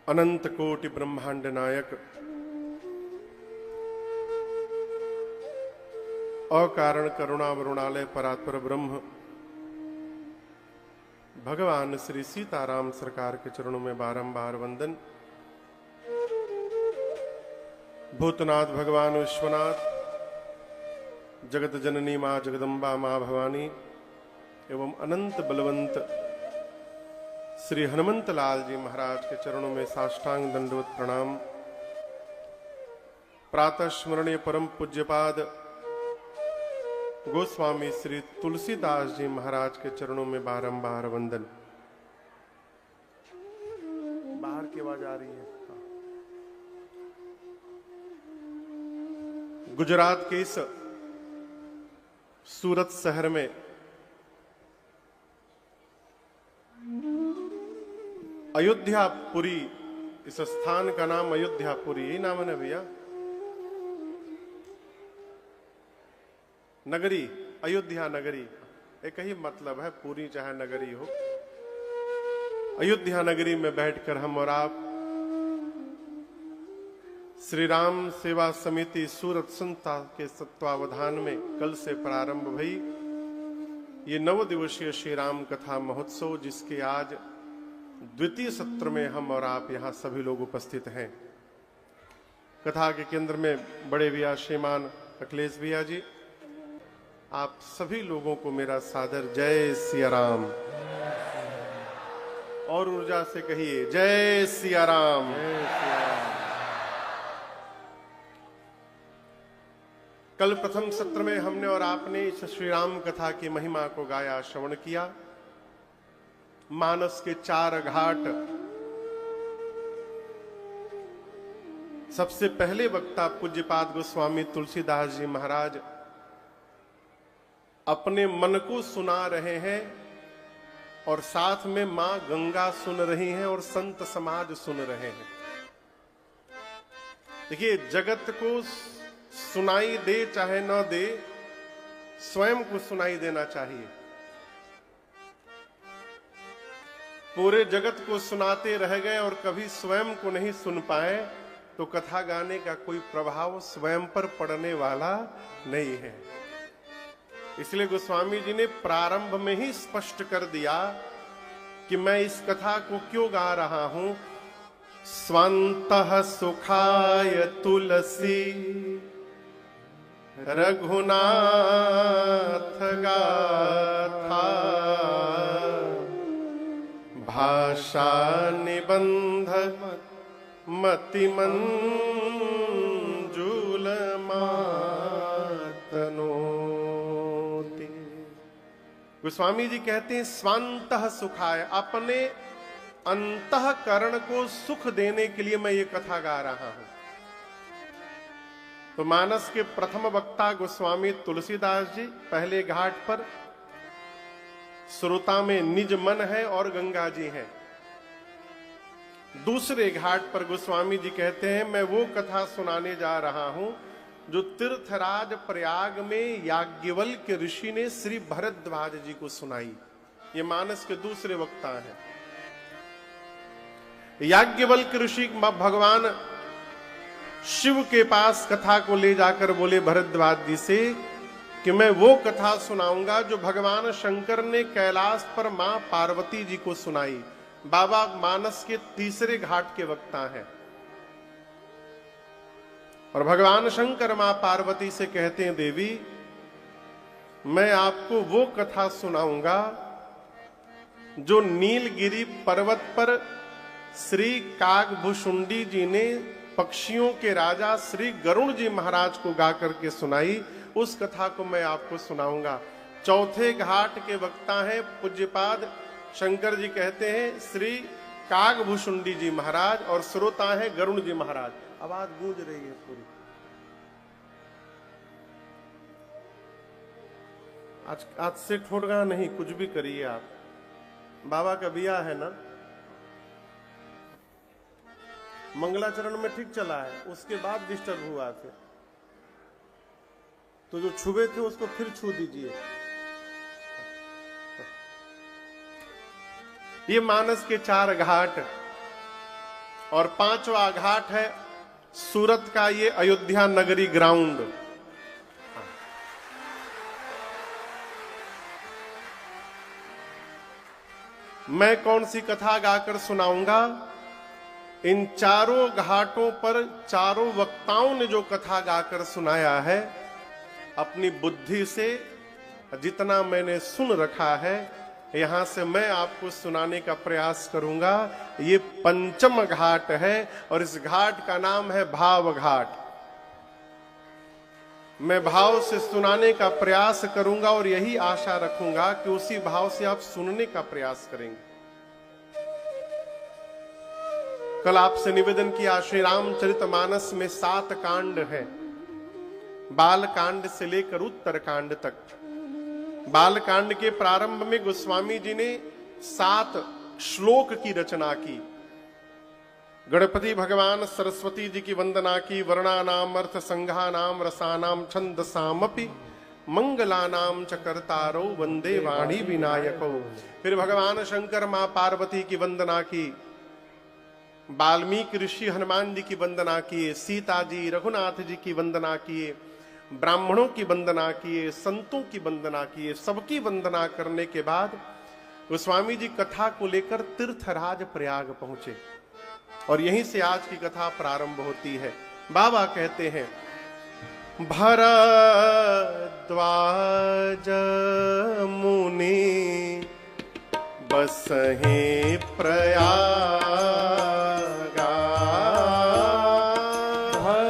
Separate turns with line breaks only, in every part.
अनंत कोटि ब्रह्मांड नायक अकारण करुणा वरुणालय परात्पर ब्रह्म भगवान श्री सीताराम सरकार के चरणों में बारंबार वंदन। भूतनाथ भगवान विश्वनाथ, जगत जननी मां जगदम्बा मां भवानी एवं अनंत बलवंत श्री हनुमंत लाल जी महाराज के चरणों में साष्टांग दंडवत प्रणाम। प्रातः स्मरणीय परम पूज्यपाद गोस्वामी श्री तुलसीदास जी महाराज के चरणों में बारंबार वंदन। बाहर की आवाज आ रही है। गुजरात के इस सूरत शहर में अयोध्यापुरी, इस स्थान का नाम अयोध्यापुरी, यही नाम है ना भैया? नगरी, अयोध्या नगरी, एक ही मतलब है, पूरी चाहे नगरी हो। अयोध्या नगरी में बैठकर हम और आप श्री राम सेवा समिति सूरत संस्था के तत्वावधान में कल से प्रारंभ भई ये 9 दिवसीय श्री राम कथा महोत्सव, जिसके आज द्वितीय सत्र में हम और आप यहाँ सभी लोग उपस्थित हैं। कथा के केंद्र में बड़े भैया श्रीमान अखिलेश भैया जी, आप सभी लोगों को मेरा सादर जय सिया राम, और ऊर्जा से कहिए जय सिया राम। कल प्रथम सत्र में हमने और आपने इस श्री राम कथा की महिमा को गाया, श्रवण किया। मानस के 4 घाट, सबसे पहले वक्ता पूज्यपाद गोस्वामी तुलसीदास जी महाराज अपने मन को सुना रहे हैं और साथ में मां गंगा सुन रही हैं और संत समाज सुन रहे हैं। देखिए, जगत को सुनाई दे चाहे न दे, स्वयं को सुनाई देना चाहिए। पूरे जगत को सुनाते रह गए और कभी स्वयं को नहीं सुन पाए तो कथा गाने का कोई प्रभाव स्वयं पर पड़ने वाला नहीं है। इसलिए गोस्वामी जी ने प्रारंभ में ही स्पष्ट कर दिया कि मैं इस कथा को क्यों गा रहा हूं। स्वान्तः सुखाय तुलसी रघुनाथ गाथा भाषा निबंध मति मंजूल मातनोति। गोस्वामी जी कहते हैं स्वान्तः सुखाय, अपने अंतःकरण को सुख देने के लिए मैं ये कथा गा रहा हूं। तो मानस के प्रथम वक्ता गोस्वामी तुलसीदास जी पहले घाट पर श्रोता में निज मन है और गंगा जी हैं। दूसरे घाट पर गोस्वामी जी कहते हैं मैं वो कथा सुनाने जा रहा हूं जो तीर्थराज प्रयाग में याज्ञवल्क्य ऋषि ने श्री भरद्वाज जी को सुनाई। ये मानस के दूसरे वक्ता हैं। याज्ञवल्क्य ऋषि भगवान शिव के पास कथा को ले जाकर बोले भरद्वाज जी से कि मैं वो कथा सुनाऊंगा जो भगवान शंकर ने कैलाश पर मां पार्वती जी को सुनाई। बाबा मानस के तीसरे घाट के वक्ता हैं और भगवान शंकर मां पार्वती से कहते हैं देवी, मैं आपको वो कथा सुनाऊंगा जो नीलगिरी पर्वत पर श्री कागभुशुंडी जी ने पक्षियों के राजा श्री गरुण जी महाराज को गा करके सुनाई। उस कथा को मैं आपको सुनाऊंगा। चौथे घाट के वक्ता हैं पूज्यपाद शंकर जी, कहते हैं श्री कागभुशुंडी जी महाराज, और श्रोता हैं गरुण जी महाराज। आवाज गूंज रही है पूरी। आज से ठोड़गा नहीं, कुछ भी करिए आप। बाबा का बिया है ना, मंगलाचरण में ठीक चला है, उसके बाद डिस्टर्ब हुआ फिर, तो जो छुए थे उसको फिर छू दीजिए। ये मानस के 4 घाट और 5वां घाट है सूरत का ये अयोध्या नगरी ग्राउंड। मैं कौन सी कथा गाकर सुनाऊंगा? इन चारों घाटों पर चारों वक्ताओं ने जो कथा गाकर सुनाया है, अपनी बुद्धि से जितना मैंने सुन रखा है, यहां से मैं आपको सुनाने का प्रयास करूंगा। ये 5वां घाट है और इस घाट का नाम है भाव घाट। मैं भाव से सुनाने का प्रयास करूंगा और यही आशा रखूंगा कि उसी भाव से आप सुनने का प्रयास करेंगे। कल आपसे निवेदन किया, श्री रामचरितमानस में 7 कांड है, बाल कांड से लेकर उत्तर कांड तक। बाल कांड के प्रारंभ में गोस्वामी जी ने 7 श्लोक की रचना की। गणपति भगवान सरस्वती जी की वंदना की, वर्णानाम अर्थ संघानाम रसानाम छंदसामपि मंगलानाम च कर्तारो वंदे वाणी विनायको। फिर भगवान शंकर मां पार्वती की वंदना की, वाल्मीकि ऋषि हनुमान जी की वंदना किए, सीता जी रघुनाथ जी की वंदना किए, ब्राह्मणों की वंदना किए, संतों की वंदना किए। सबकी वंदना करने के बाद गोस्वामी जी कथा को लेकर तीर्थराज प्रयाग पहुंचे और यहीं से आज की कथा प्रारंभ होती है। बाबा कहते हैं, भरद्वाज मुनि बसहे प्रयागा,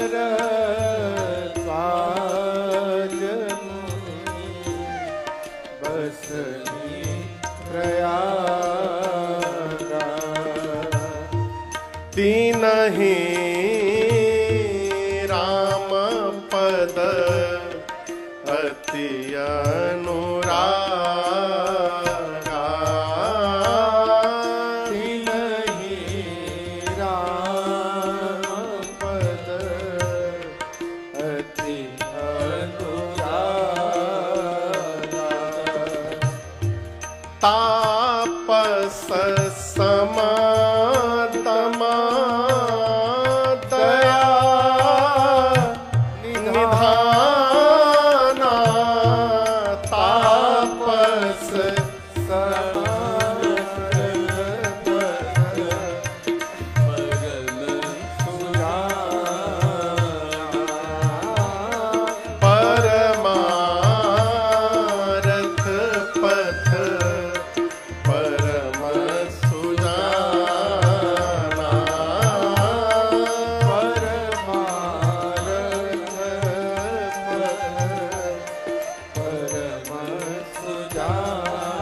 भरद्वाज मुनि बसहे प्रयागा,
तीनहि राम पद अति अनुरागा,
तीनहि राम पद अति अनुरागा,
तापस समातमा दया निधाना, तापस परमारथ पथ परम सुजाना,
परमारथ परम सुजाना।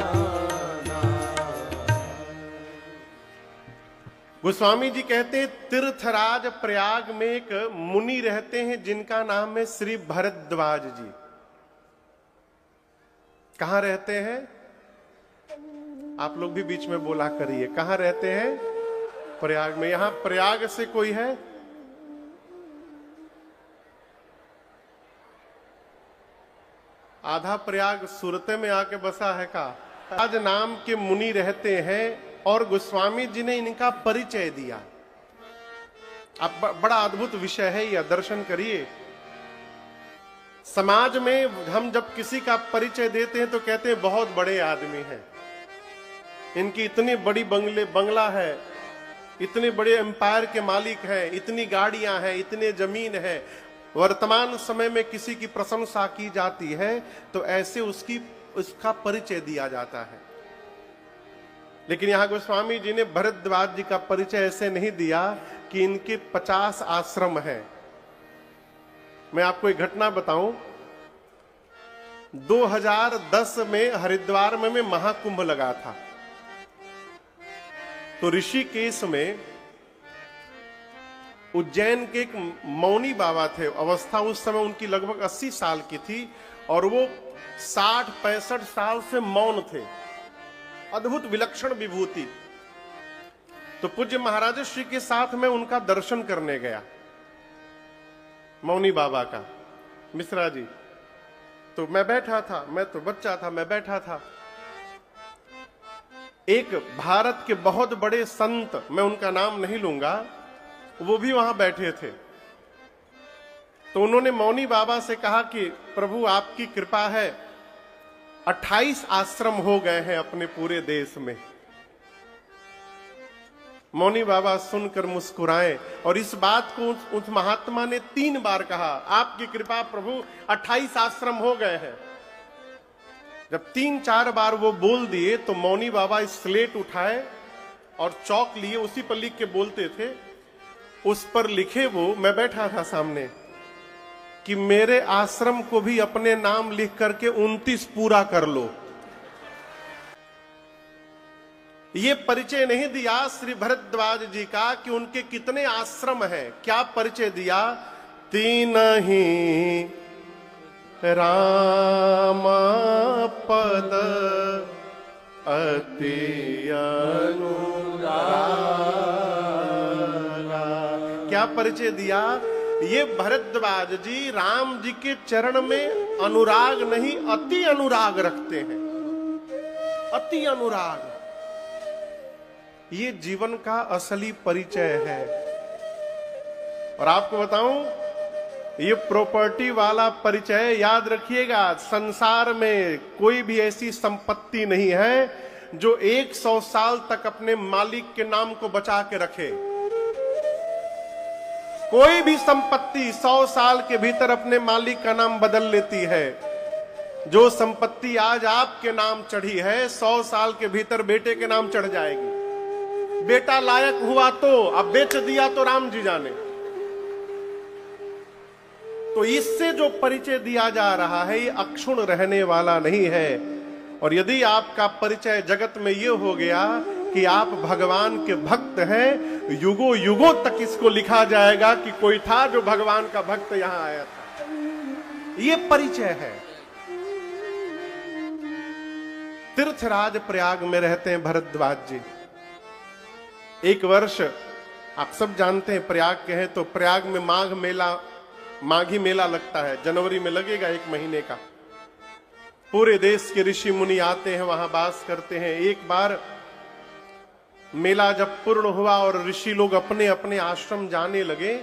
गोस्वामी जी कहते हैं, तीर्थराज प्रयाग में एक मुनि रहते हैं जिनका नाम है श्री भरद्वाज जी। कहां रहते हैं? आप लोग भी बीच में बोला करिए, कहां रहते हैं? प्रयाग में। यहां प्रयाग से कोई है? आधा प्रयाग सूरत में आके बसा है का? आज नाम के मुनि रहते हैं और गोस्वामी जी ने इनका परिचय दिया। अब बड़ा अद्भुत विषय है यह, दर्शन करिए। समाज में हम जब किसी का परिचय देते हैं तो कहते हैं बहुत बड़े आदमी हैं, इनकी इतनी बड़ी बंगला है, इतने बड़े एम्पायर के मालिक हैं, इतनी गाड़ियां हैं, इतने जमीन है। वर्तमान समय में किसी की प्रशंसा की जाती है तो ऐसे उसका परिचय दिया जाता है। लेकिन यहां गोस्वामी जी ने भरद्वाज जी का परिचय ऐसे नहीं दिया कि इनके 50 आश्रम हैं। मैं आपको एक घटना बताऊं। 2010 में हरिद्वार में महाकुंभ लगा था, तो ऋषिकेश में उज्जैन के एक मौनी बाबा थे। अवस्था उस समय उनकी लगभग 80 साल की थी और वो 60-65 साल से मौन थे। अद्भुत विलक्षण विभूति। तो पूज्य महाराज श्री के साथ मैं उनका दर्शन करने गया, मौनी बाबा का, मिश्रा जी। तो मैं बैठा था, मैं तो बच्चा था, मैं बैठा था। एक भारत के बहुत बड़े संत, मैं उनका नाम नहीं लूंगा, वो भी वहां बैठे थे। तो उन्होंने मौनी बाबा से कहा कि प्रभु आपकी कृपा है, 28 आश्रम हो गए हैं अपने पूरे देश में। मौनी बाबा सुनकर मुस्कुराए और इस बात को उस महात्मा ने 3 बार कहा, आपकी कृपा प्रभु 28 आश्रम हो गए हैं। जब 3-4 बार वो बोल दिए तो मौनी बाबा स्लेट उठाए और चौक लिए, उसी पर लिख के बोलते थे। उस पर लिखे वो, मैं बैठा था सामने, कि मेरे आश्रम को भी अपने नाम लिख करके 29 पूरा कर लो। ये परिचय नहीं दिया श्री भरद्वाज जी का कि उनके कितने आश्रम हैं, क्या परिचय दिया? 3 ही राम पद अति अनुरागा। क्या परिचय दिया? ये भरद्वाज जी राम जी के चरण में अनुराग नहीं, अति अनुराग रखते हैं। अति अनुराग, ये जीवन का असली परिचय है। और आपको बताऊं, ये प्रॉपर्टी वाला परिचय याद रखिएगा, संसार में कोई भी ऐसी संपत्ति नहीं है जो 100 साल तक अपने मालिक के नाम को बचा के रखे। कोई भी संपत्ति 100 साल के भीतर अपने मालिक का नाम बदल लेती है। जो संपत्ति आज आपके नाम चढ़ी है, 100 साल के भीतर बेटे के नाम चढ़ जाएगी। बेटा लायक हुआ तो, अब बेच दिया तो राम जी जाने। तो इससे जो परिचय दिया जा रहा है, ये अक्षुण रहने वाला नहीं है। और यदि आपका परिचय जगत में ये हो गया कि आप भगवान के भक्त हैं, युगों युगों तक इसको लिखा जाएगा कि कोई था जो भगवान का भक्त यहां आया था। ये परिचय है। तीर्थराज प्रयाग में रहते हैं भरद्वाज जी। एक वर्ष आप सब जानते हैं, प्रयाग के हैं तो प्रयाग में माघी मेला लगता है। जनवरी में लगेगा, 1 महीने का। पूरे देश के ऋषि मुनि आते हैं, वहां वास करते हैं। एक बार मेला जब पूर्ण हुआ और ऋषि लोग अपने अपने आश्रम जाने लगे,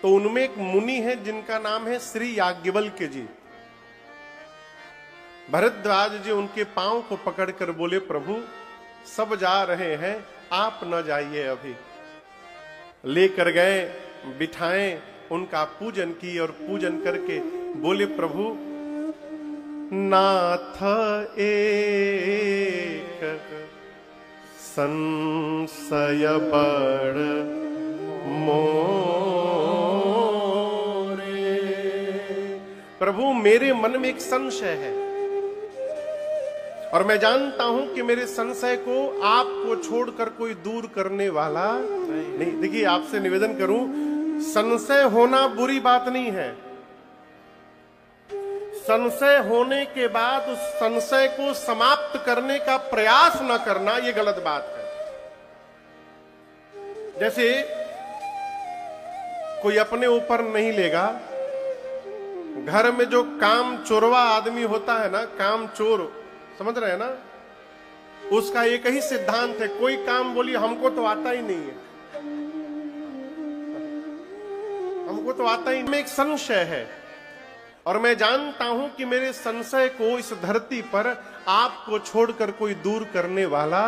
तो उनमें एक मुनि है जिनका नाम है श्री याज्ञवल्क्य जी। भरद्वाज जी उनके पांव को पकड़कर बोले, प्रभु सब जा रहे हैं, आप न जाइए अभी। लेकर गए, बिठाएं, उनका पूजन की और पूजन करके बोले, प्रभु नाथ एक संशय बड़ मोरे। प्रभु मेरे मन में एक संशय है और मैं जानता हूं कि मेरे संशय को आपको छोड़कर कोई दूर करने वाला नहीं। देखिए, आपसे निवेदन करूं, संशय होना बुरी बात नहीं है। संशय होने के बाद उस संशय को समाप्त करने का प्रयास न करना, यह गलत बात है। जैसे कोई अपने ऊपर नहीं लेगा, घर में जो काम चोरवा आदमी होता है ना, काम चोर, समझ रहे हैं ना, उसका एक ही सिद्धांत है, कोई काम बोलिए हमको तो आता ही नहीं है, हमको तो आता ही नहीं। एक संशय है और मैं जानता हूं कि मेरे संशय को इस धरती पर आपको छोड़कर कोई दूर करने वाला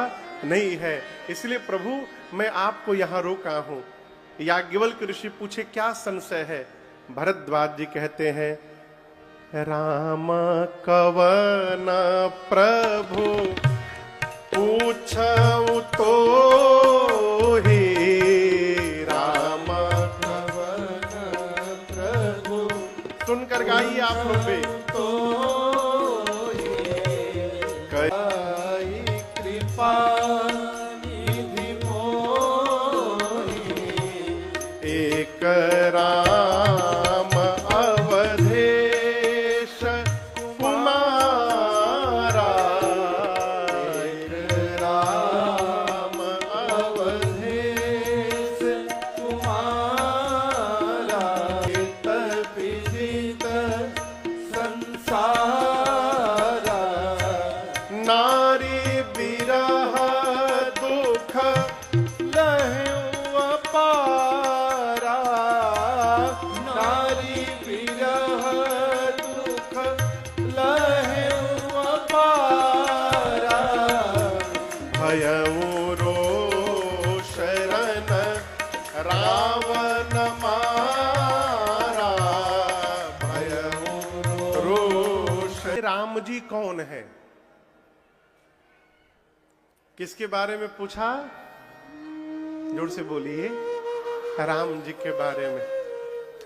नहीं है। इसलिए प्रभु मैं आपको यहां रोका हूं। याज्ञवल्क्य ऋषि पूछे, क्या संशय है? भरद्वाज जी कहते हैं, राम कवन प्रभु पूछऊं तो ही, राम कवन प्रभु। सुनकर गाइए आप लोग भी।
तो कई कृपा निधि मोहि,
एक राम अवधेश कुमारा,
एक राम अवधेश कुमारा, हित विदित संसारा,
नारी विरह दुख
लहु अपार,
रावण मारा भयउ रोष। राम जी कौन है? किसके बारे में पूछा? जोर से बोलिए। राम जी के बारे में।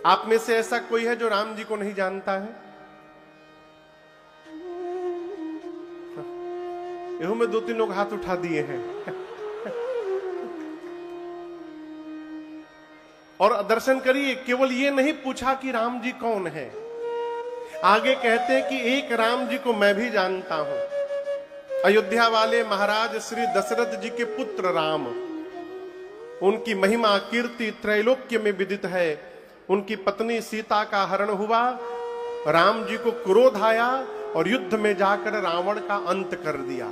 आप में से ऐसा कोई है जो राम जी को नहीं जानता है? यहू में 2-3 लोग हाथ उठा दिए हैं। और दर्शन करिए, केवल ये नहीं पूछा कि राम जी कौन है, आगे कहते हैं कि एक राम जी को मैं भी जानता हूं। अयोध्या वाले महाराज श्री दशरथ जी के पुत्र राम, उनकी महिमा कीर्ति त्रैलोक्य में विदित है। उनकी पत्नी सीता का हरण हुआ, राम जी को क्रोध आया और युद्ध में जाकर रावण का अंत कर दिया।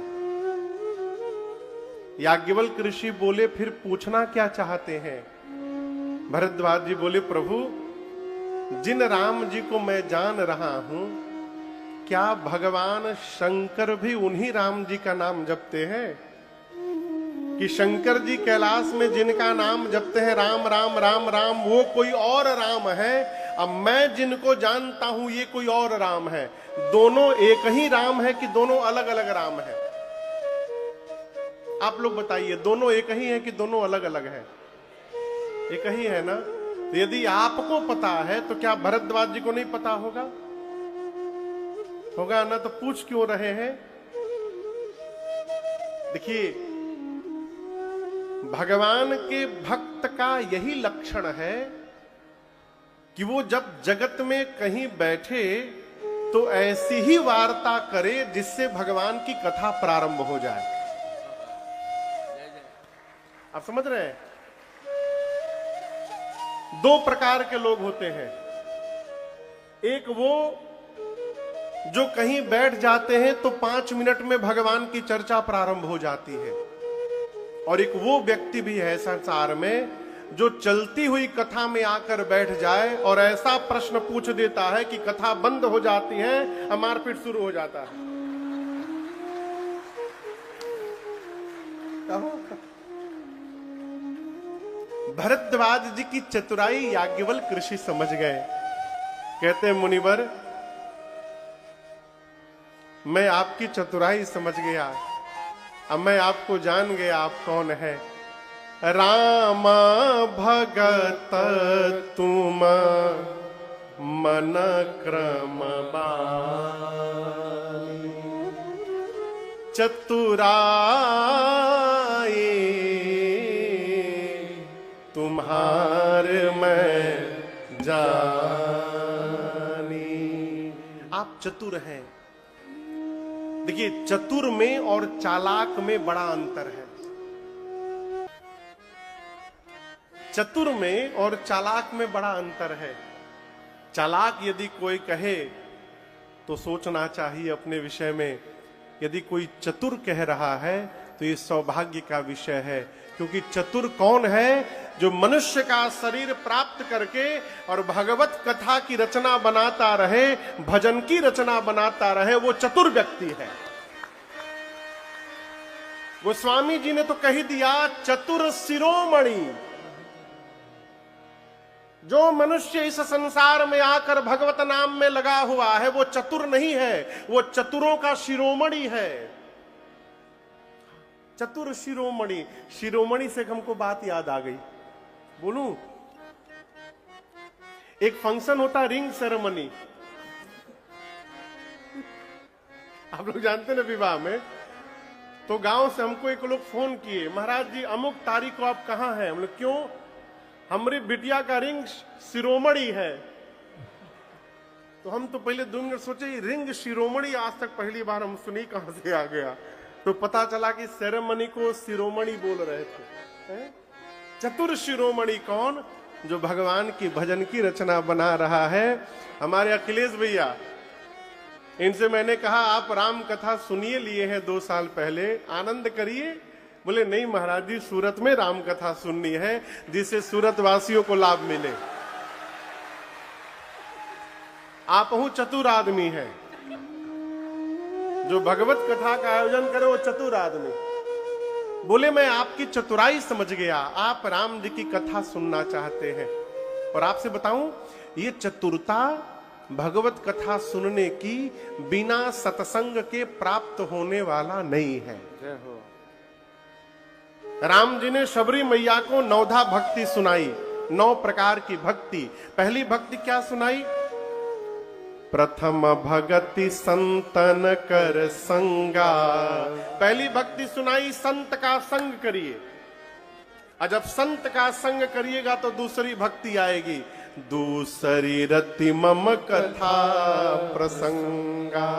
याज्ञवल्क्य ऋषि बोले, फिर पूछना क्या चाहते हैं? भरद्वाज जी बोले, प्रभु जिन राम जी को मैं जान रहा हूं, क्या भगवान शंकर भी उन्हीं राम जी का नाम जपते हैं? कि शंकर जी कैलाश में जिनका नाम जपते हैं राम राम राम राम, वो कोई और राम है, अब मैं जिनको जानता हूं ये कोई और राम है। दोनों एक ही राम है कि दोनों अलग अलग राम है? आप लोग बताइए, दोनों एक ही है कि दोनों अलग अलग है? एक ही है ना? यदि आपको पता है तो क्या भरद्वाज जी को नहीं पता होगा? होगा ना? तो पूछ क्यों रहे हैं? देखिए, भगवान के भक्त का यही लक्षण है कि वो जब जगत में कहीं बैठे तो ऐसी ही वार्ता करे जिससे भगवान की कथा प्रारंभ हो जाए। आप समझ रहे हैं? 2 प्रकार के लोग होते हैं। एक वो जो कहीं बैठ जाते हैं तो 5 मिनट में भगवान की चर्चा प्रारंभ हो जाती है, और एक वो व्यक्ति भी है संसार में जो चलती हुई कथा में आकर बैठ जाए और ऐसा प्रश्न पूछ देता है कि कथा बंद हो जाती है और मारपीट शुरू हो जाता है। भरद्वाज जी की चतुराई याज्ञवल्क्य ऋषि समझ गए। कहते हैं, मुनिवर मैं आपकी चतुराई समझ गया, अब मैं आपको जान गया आप कौन है। राम भगत तुम मन क्रम बानी, चतुराई तुम्हार मैं जानी। आप चतुर हैं। देखिए, चतुर में और चालाक में बड़ा अंतर है। चतुर में और चालाक में बड़ा अंतर है। चालाक यदि कोई कहे तो सोचना चाहिए अपने विषय में। यदि कोई चतुर कह रहा है तो ये सौभाग्य का विषय है, क्योंकि चतुर कौन है? जो मनुष्य का शरीर प्राप्त करके और भगवत कथा की रचना बनाता रहे, भजन की रचना बनाता रहे, वो चतुर व्यक्ति है। गोस्वामी जी ने तो कही दिया, चतुर शिरोमणि। जो मनुष्य इस संसार में आकर भगवत नाम में लगा हुआ है वो चतुर नहीं है, वो चतुरों का शिरोमणि है। चतुर शिरोमणि। शिरोमणि से हमको बात याद आ गई, बोलूं? एक फंक्शन होता है रिंग सेरेमनी, आप लोग जानते ना, विवाह में। तो गांव से हमको एक लोग फोन किए, महाराज जी अमुक तारीख को आप कहां हैं? हम लोग, क्यों? हमारी बिटिया का रिंग शिरोमणि है। तो हम तो पहले 2 मिनट सोचे, रिंग शिरोमणि आज तक पहली बार हम सुनी, कहां से आ गया? तो पता चला कि सेरेमनी को शिरोमणि बोल रहे थे। चतुर शिरोमणि कौन? जो भगवान की भजन की रचना बना रहा है। हमारे अखिलेश भैया, इनसे मैंने कहा आप राम कथा सुनिए लिए हैं 2 साल पहले, आनंद करिए। बोले नहीं महाराज जी, सूरत में राम कथा सुननी है जिससे सूरत वासियों को लाभ मिले। आप हूं चतुर आदमी है, जो भगवत कथा का आयोजन करे वो चतुर आदमी। बोले मैं आपकी चतुराई समझ गया, आप राम जी की कथा सुनना चाहते हैं। और आपसे बताऊं, ये चतुरता भगवत कथा सुनने की बिना सत्संग के प्राप्त होने वाला नहीं है।
जय हो।
राम जी ने शबरी मैया को नवधा भक्ति सुनाई, 9 प्रकार की भक्ति। पहली भक्ति क्या सुनाई? प्रथम भगति संतन कर संगा। पहली भक्ति सुनाई, संत का संग करिए। और जब संत का संग करिएगा तो दूसरी भक्ति आएगी, दूसरी रति मम कथा प्रसंगा।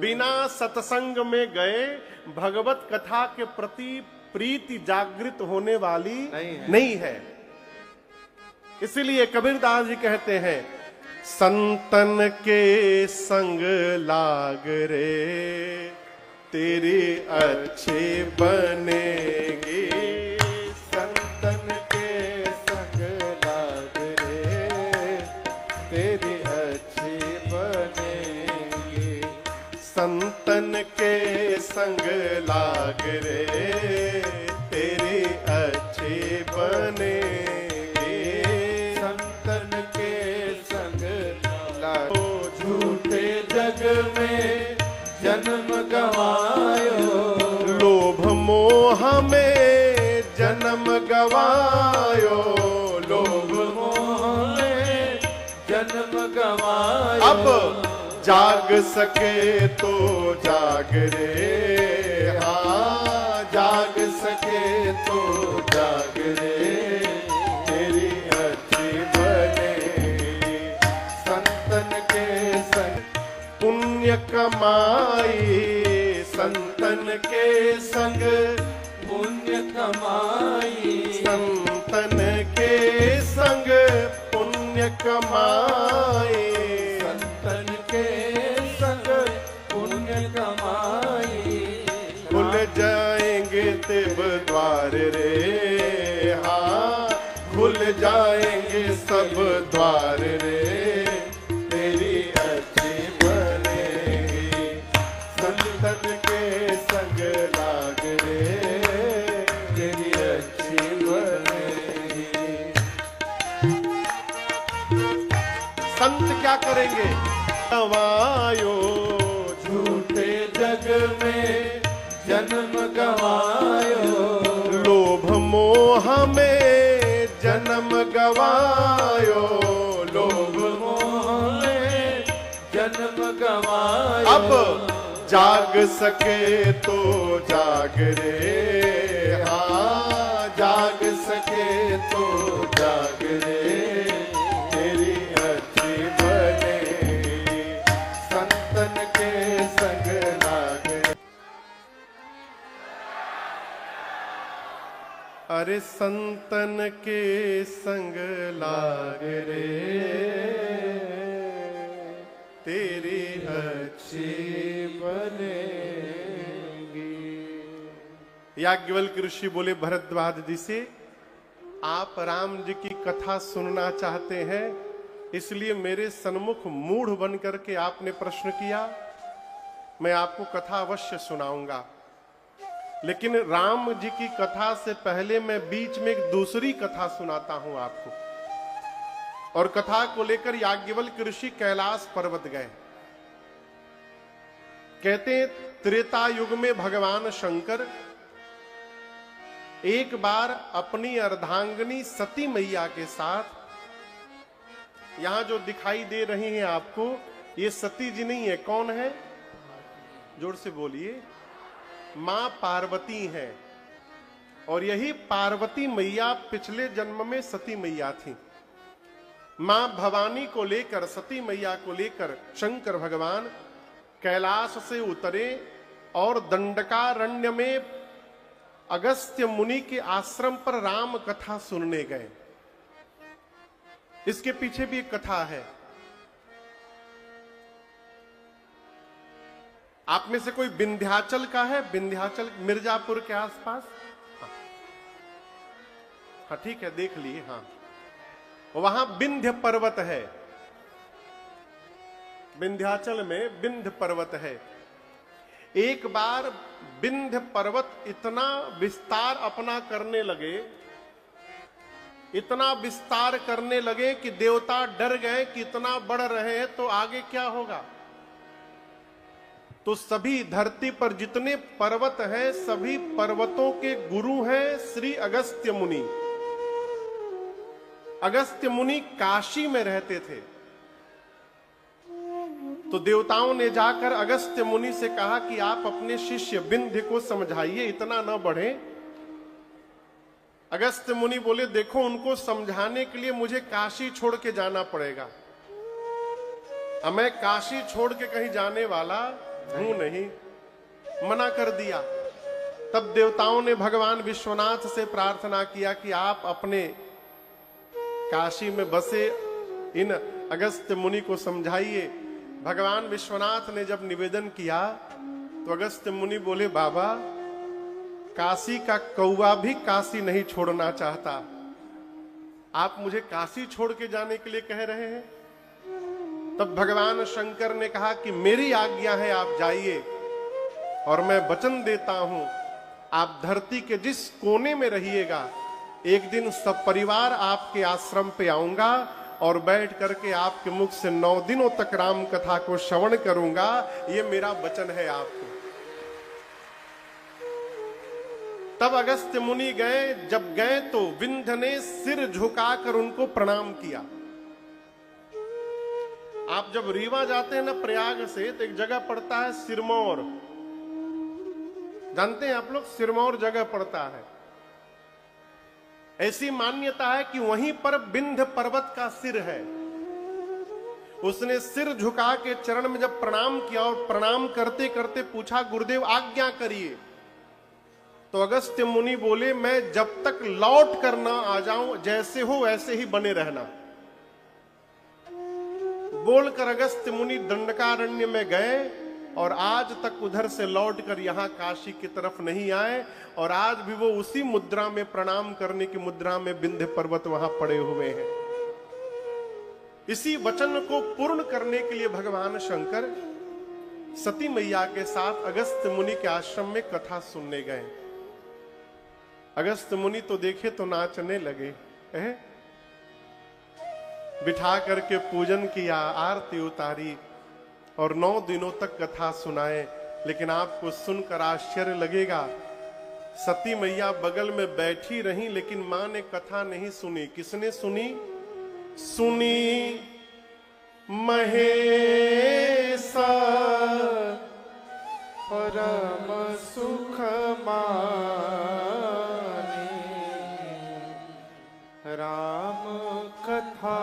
बिना सत्संग में गए भगवत कथा के प्रति प्रीति जागृत होने वाली नहीं है। इसीलिए कबीरदास जी कहते हैं, संतन के संग लाग रे तेरी अच्छी बनेगी।
संतन के संग लाग रे तेरी अच्छी बनेगी।
संतन के संग लाग रे तेरी अच्छी बनेगी।
संतन के संग लाग झूठे जग में जन्म गवायो।
लोभ मोह में जन्म गवायो।
लोभ मोह में जन्म गवायो।
अब जाग सके तो जाग रे, हाँ जाग सके तो जाग रे तेरी अच्छी बनेगी।
संतन के संग
पुण्य कमाई, संतन के संग
पुण्य कमाई।
संतन के संग पुण्य कमाई।
संतन के संग पुण्य कमाई।
खुल जाएंगे तिब द्वार रे, हाँ खुल जाएंगे सब द्वार रे तेरी अच्छी बनेगी। संतन के संग लाग रे तेरी अच्छी बनेगी। संत क्या करेंगे? गवायो
झूठे जग में जन्म गवायो।
लोभ मोह में जन्म गवायो।
लोभ मोह में जन्म गवायो।
अब जाग सके तो जाग रे, हाँ जाग सके तो जाग रे तेरी अच्छी बनेगी।
संतन के संग लाग रे।
अरे संतन के संग लाग रे तेरी अच्छी
बनेगी।
याज्ञवल्क्य ऋषि बोले भरद्वाज जी से, आप राम जी की कथा सुनना चाहते हैं, इसलिए मेरे सन्मुख मूढ़ बन करके आपने प्रश्न किया। मैं आपको कथा अवश्य सुनाऊंगा, लेकिन राम जी की कथा से पहले मैं बीच में एक दूसरी कथा सुनाता हूं आपको। और कथा को लेकर याज्ञवल्क्य ऋषि कैलाश पर्वत गए। कहते हैं त्रेता युग में भगवान शंकर एक बार अपनी अर्धांगिनी सती मैया के साथ, यहां जो दिखाई दे रही हैं आपको, ये सती जी नहीं है। कौन है? जोर से बोलिए। मां पार्वती हैं। और यही पार्वती मैया पिछले जन्म में सती मैया थी। मां भवानी को लेकर, सती मैया को लेकर शंकर भगवान कैलाश से उतरे और दंडकारण्य में अगस्त्य मुनि के आश्रम पर राम कथा सुनने गए। इसके पीछे भी एक कथा है। आप में से कोई विंध्याचल का है? विंध्याचल मिर्जापुर के आसपास? हाँ ठीक है, देख लिए। हाँ, वहां विंध्य पर्वत है। विंध्याचल में विंध्य पर्वत है। एक बार विंध्य पर्वत इतना विस्तार अपना करने लगे, इतना विस्तार करने लगे कि देवता डर गए कि इतना बढ़ रहे हैं तो आगे क्या होगा। तो सभी धरती पर जितने पर्वत हैं, सभी पर्वतों के गुरु हैं श्री अगस्त्य मुनि। अगस्त्य मुनि काशी में रहते थे। तो देवताओं ने जाकर अगस्त्य मुनि से कहा कि आप अपने शिष्य विंध्य को समझाइए, इतना न बढ़े। अगस्त्य मुनि बोले, देखो उनको समझाने के लिए मुझे काशी छोड़ के जाना पड़ेगा। अब मैं काशी छोड़ के कहीं जाने वाला हूं नहीं, मना कर दिया। तब देवताओं ने भगवान विश्वनाथ से प्रार्थना किया कि आप अपने काशी में बसे इन अगस्त्य मुनि को समझाइए। भगवान विश्वनाथ ने जब निवेदन किया तो अगस्त्य मुनि बोले, बाबा काशी का कौवा भी काशी नहीं छोड़ना चाहता, आप मुझे काशी छोड़ के जाने के लिए कह रहे हैं। तब भगवान शंकर ने कहा कि मेरी आज्ञा है, आप जाइए, और मैं वचन देता हूं आप धरती के जिस कोने में रहिएगा, एक दिन सब परिवार आपके आश्रम पे आऊंगा और बैठ करके आपके मुख से 9 दिनों तक राम कथा को श्रवण करूंगा। ये मेरा वचन है आपको। तब अगस्त्य मुनि गए। जब गए तो विंध्य ने सिर झुकाकर उनको प्रणाम किया। आप जब रीवा जाते हैं ना प्रयाग से, तो एक जगह पड़ता है सिरमौर, जानते हैं आप लोग, सिरमौर जगह पड़ता है। ऐसी मान्यता है कि वहीं पर विंध्य पर्वत का सिर है। उसने सिर झुका के चरण में जब प्रणाम किया और प्रणाम करते करते पूछा, गुरुदेव आज्ञा करिए। तो अगस्त्य मुनि बोले, मैं जब तक लौट कर ना आ जाऊं, जैसे हो वैसे ही बने रहना। बोलकर अगस्त्य मुनि दंडकारण्य में गए और आज तक उधर से लौटकर यहां काशी की तरफ नहीं आए। और आज भी वो उसी मुद्रा में, प्रणाम करने की मुद्रा में विंध्य पर्वत वहां पड़े हुए हैं। इसी वचन को पूर्ण करने के लिए भगवान शंकर सती मैया के साथ अगस्त्य मुनि के आश्रम में कथा सुनने गए। अगस्त्य मुनि तो देखे तो नाचने लगे, बिठा करके पूजन किया, आरती उतारी और 9 दिनों तक कथा सुनाए। लेकिन आपको सुनकर आश्चर्य लगेगा, सती मैया बगल में बैठी रही, लेकिन मां ने कथा नहीं सुनी। किसने सुनी? सुनी महेशा
परम सुख मानी, राम कथा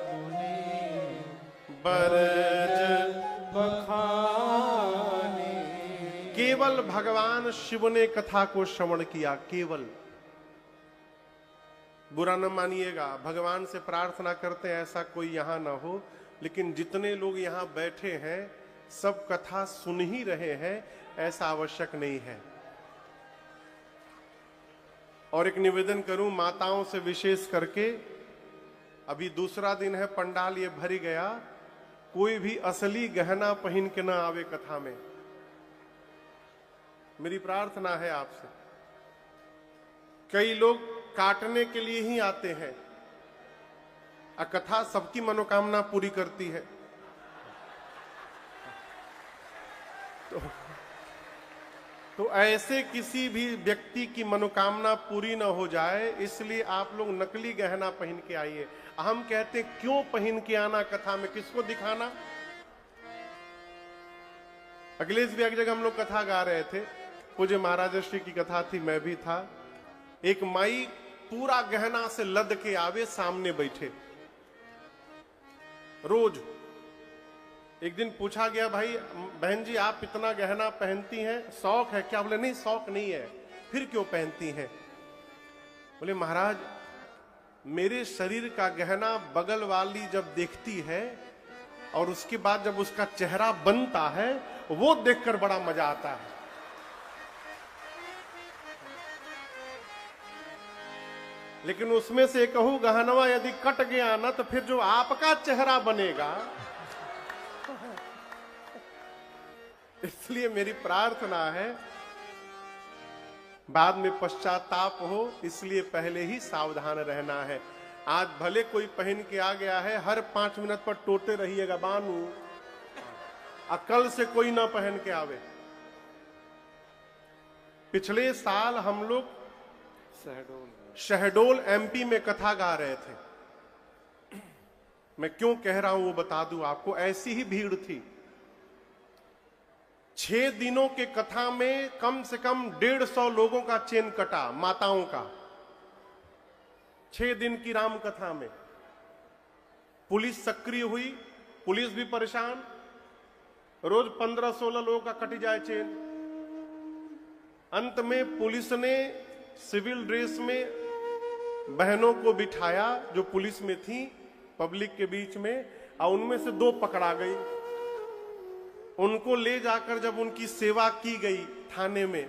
मुनि
बरज
बखानी।
केवल भगवान शिव ने कथा को श्रवण किया, केवल। बुरा न मानिएगा, भगवान से प्रार्थना करते हैं ऐसा कोई यहां ना हो, लेकिन जितने लोग यहां बैठे हैं सब कथा सुन ही रहे हैं, ऐसा आवश्यक नहीं है। और एक निवेदन करूं माताओं से विशेष करके, अभी दूसरा दिन है, पंडाल ये भरी गया, कोई भी असली गहना पहन के ना आवे कथा में, मेरी प्रार्थना है आपसे। कई लोग काटने के लिए ही आते हैं, कथा सबकी मनोकामना पूरी करती है। तो ऐसे किसी भी व्यक्ति की मनोकामना पूरी ना हो जाए, इसलिए आप लोग नकली गहना पहन के आइए। हम कहते क्यों पहन के आना कथा में, किसको दिखाना? अखिलेश भी एक जगह हम लोग कथा गा रहे थे, पूज्य महाराज श्री की कथा थी, मैं भी था। एक माई पूरा गहना से लद के आवे, सामने बैठे रोज। एक दिन पूछा गया, भाई बहन जी आप इतना गहना पहनती हैं, शौक है क्या? बोले नहीं शौक नहीं है। फिर क्यों पहनती हैं? बोले महाराज मेरे शरीर का गहना बगल वाली जब देखती है और उसके बाद जब उसका चेहरा बनता है, वो देखकर बड़ा मजा आता है। लेकिन उसमें से कहूं गहनवा यदि कट गया ना, तो फिर जो आपका चेहरा बनेगा इसलिए मेरी प्रार्थना है, बाद में पश्चाताप हो, इसलिए पहले ही सावधान रहना है। आज भले कोई पहन के आ गया है, हर 5 मिनट पर टोटे रहिएगा बानू, कल से कोई ना पहन के आवे। पिछले साल हम लोग शहडोल एमपी में कथा गा रहे थे। मैं क्यों कह रहा हूं वो बता दूं आपको, ऐसी ही भीड़ थी। 6 दिनों के कथा में कम से कम 150 लोगों का चेन कटा, माताओं का। 6 दिन की राम कथा में पुलिस सक्रिय हुई, पुलिस भी परेशान। रोज 15-16 लोगों का कट जाए चेन। अंत में पुलिस ने सिविल ड्रेस में बहनों को बिठाया जो पुलिस में थी, पब्लिक के बीच में, और उनमें से 2 पकड़ा गई। उनको ले जाकर जब उनकी सेवा की गई थाने में,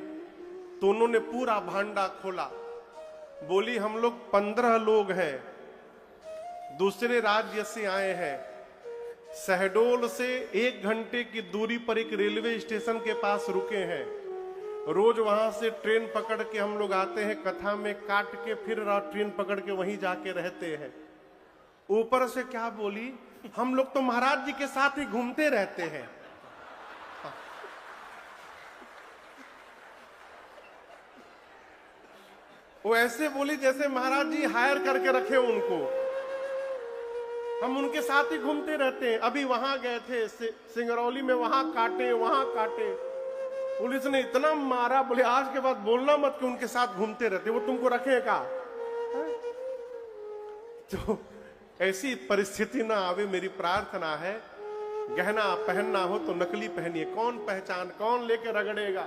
तो उन्होंने पूरा भांडा खोला। बोली हम लोग 15 लोग हैं, दूसरे राज्य से आए हैं, शहडोल से 1 घंटे की दूरी पर एक रेलवे स्टेशन के पास रुके हैं। रोज वहां से ट्रेन पकड़ के हम लोग आते हैं, कथा में काट के फिर ट्रेन पकड़ के वहीं जाके रहते हैं। ऊपर से क्या बोली, हम लोग तो महाराज जी के साथ ही घूमते रहते हैं। वो ऐसे बोली जैसे महाराज जी हायर करके रखे उनको, हम उनके साथ ही घूमते रहते हैं। अभी वहां गए थे सिंगरौली में, वहां काटे वहां काटे, पुलिस ने इतना मारा, बोले आज के बाद बोलना मत कि उनके साथ घूमते रहते, वो तुमको रखेगा। तो ऐसी परिस्थिति ना आवे, मेरी प्रार्थना है। गहना पहनना हो तो नकली पहनिए, कौन पहचान, कौन लेके रगड़ेगा।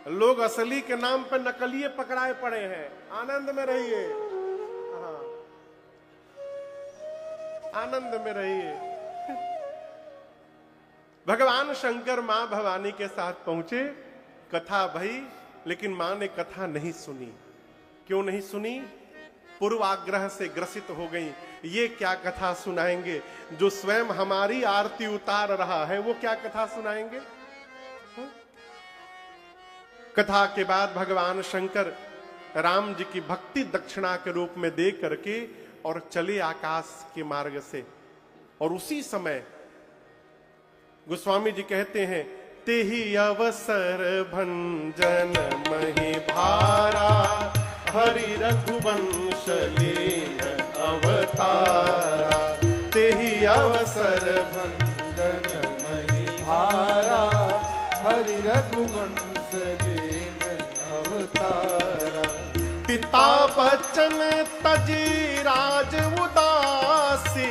लोग असली के नाम पर नकलिए पकड़ाए पड़े हैं। आनंद में रहिए, हाँ, आनंद में रहिए। भगवान शंकर मां भवानी के साथ पहुंचे, कथा भई, लेकिन मां ने कथा नहीं सुनी। क्यों नहीं सुनी? पूर्वाग्रह से ग्रसित हो गई। ये क्या कथा सुनाएंगे, जो स्वयं हमारी आरती उतार रहा है, वो क्या कथा सुनाएंगे? कथा के बाद भगवान शंकर राम जी की भक्ति दक्षिणा के रूप में दे करके और चले आकाश के मार्ग से। और उसी समय गोस्वामी जी कहते हैं, ते ही अवसर भंजन मही भारा, हरि रघुवंश लीन अवतारा। ते ही अवसर भंजन मही भारा, हरि रघुवंश अवतारा। पिता बचन तजी राज उदासी,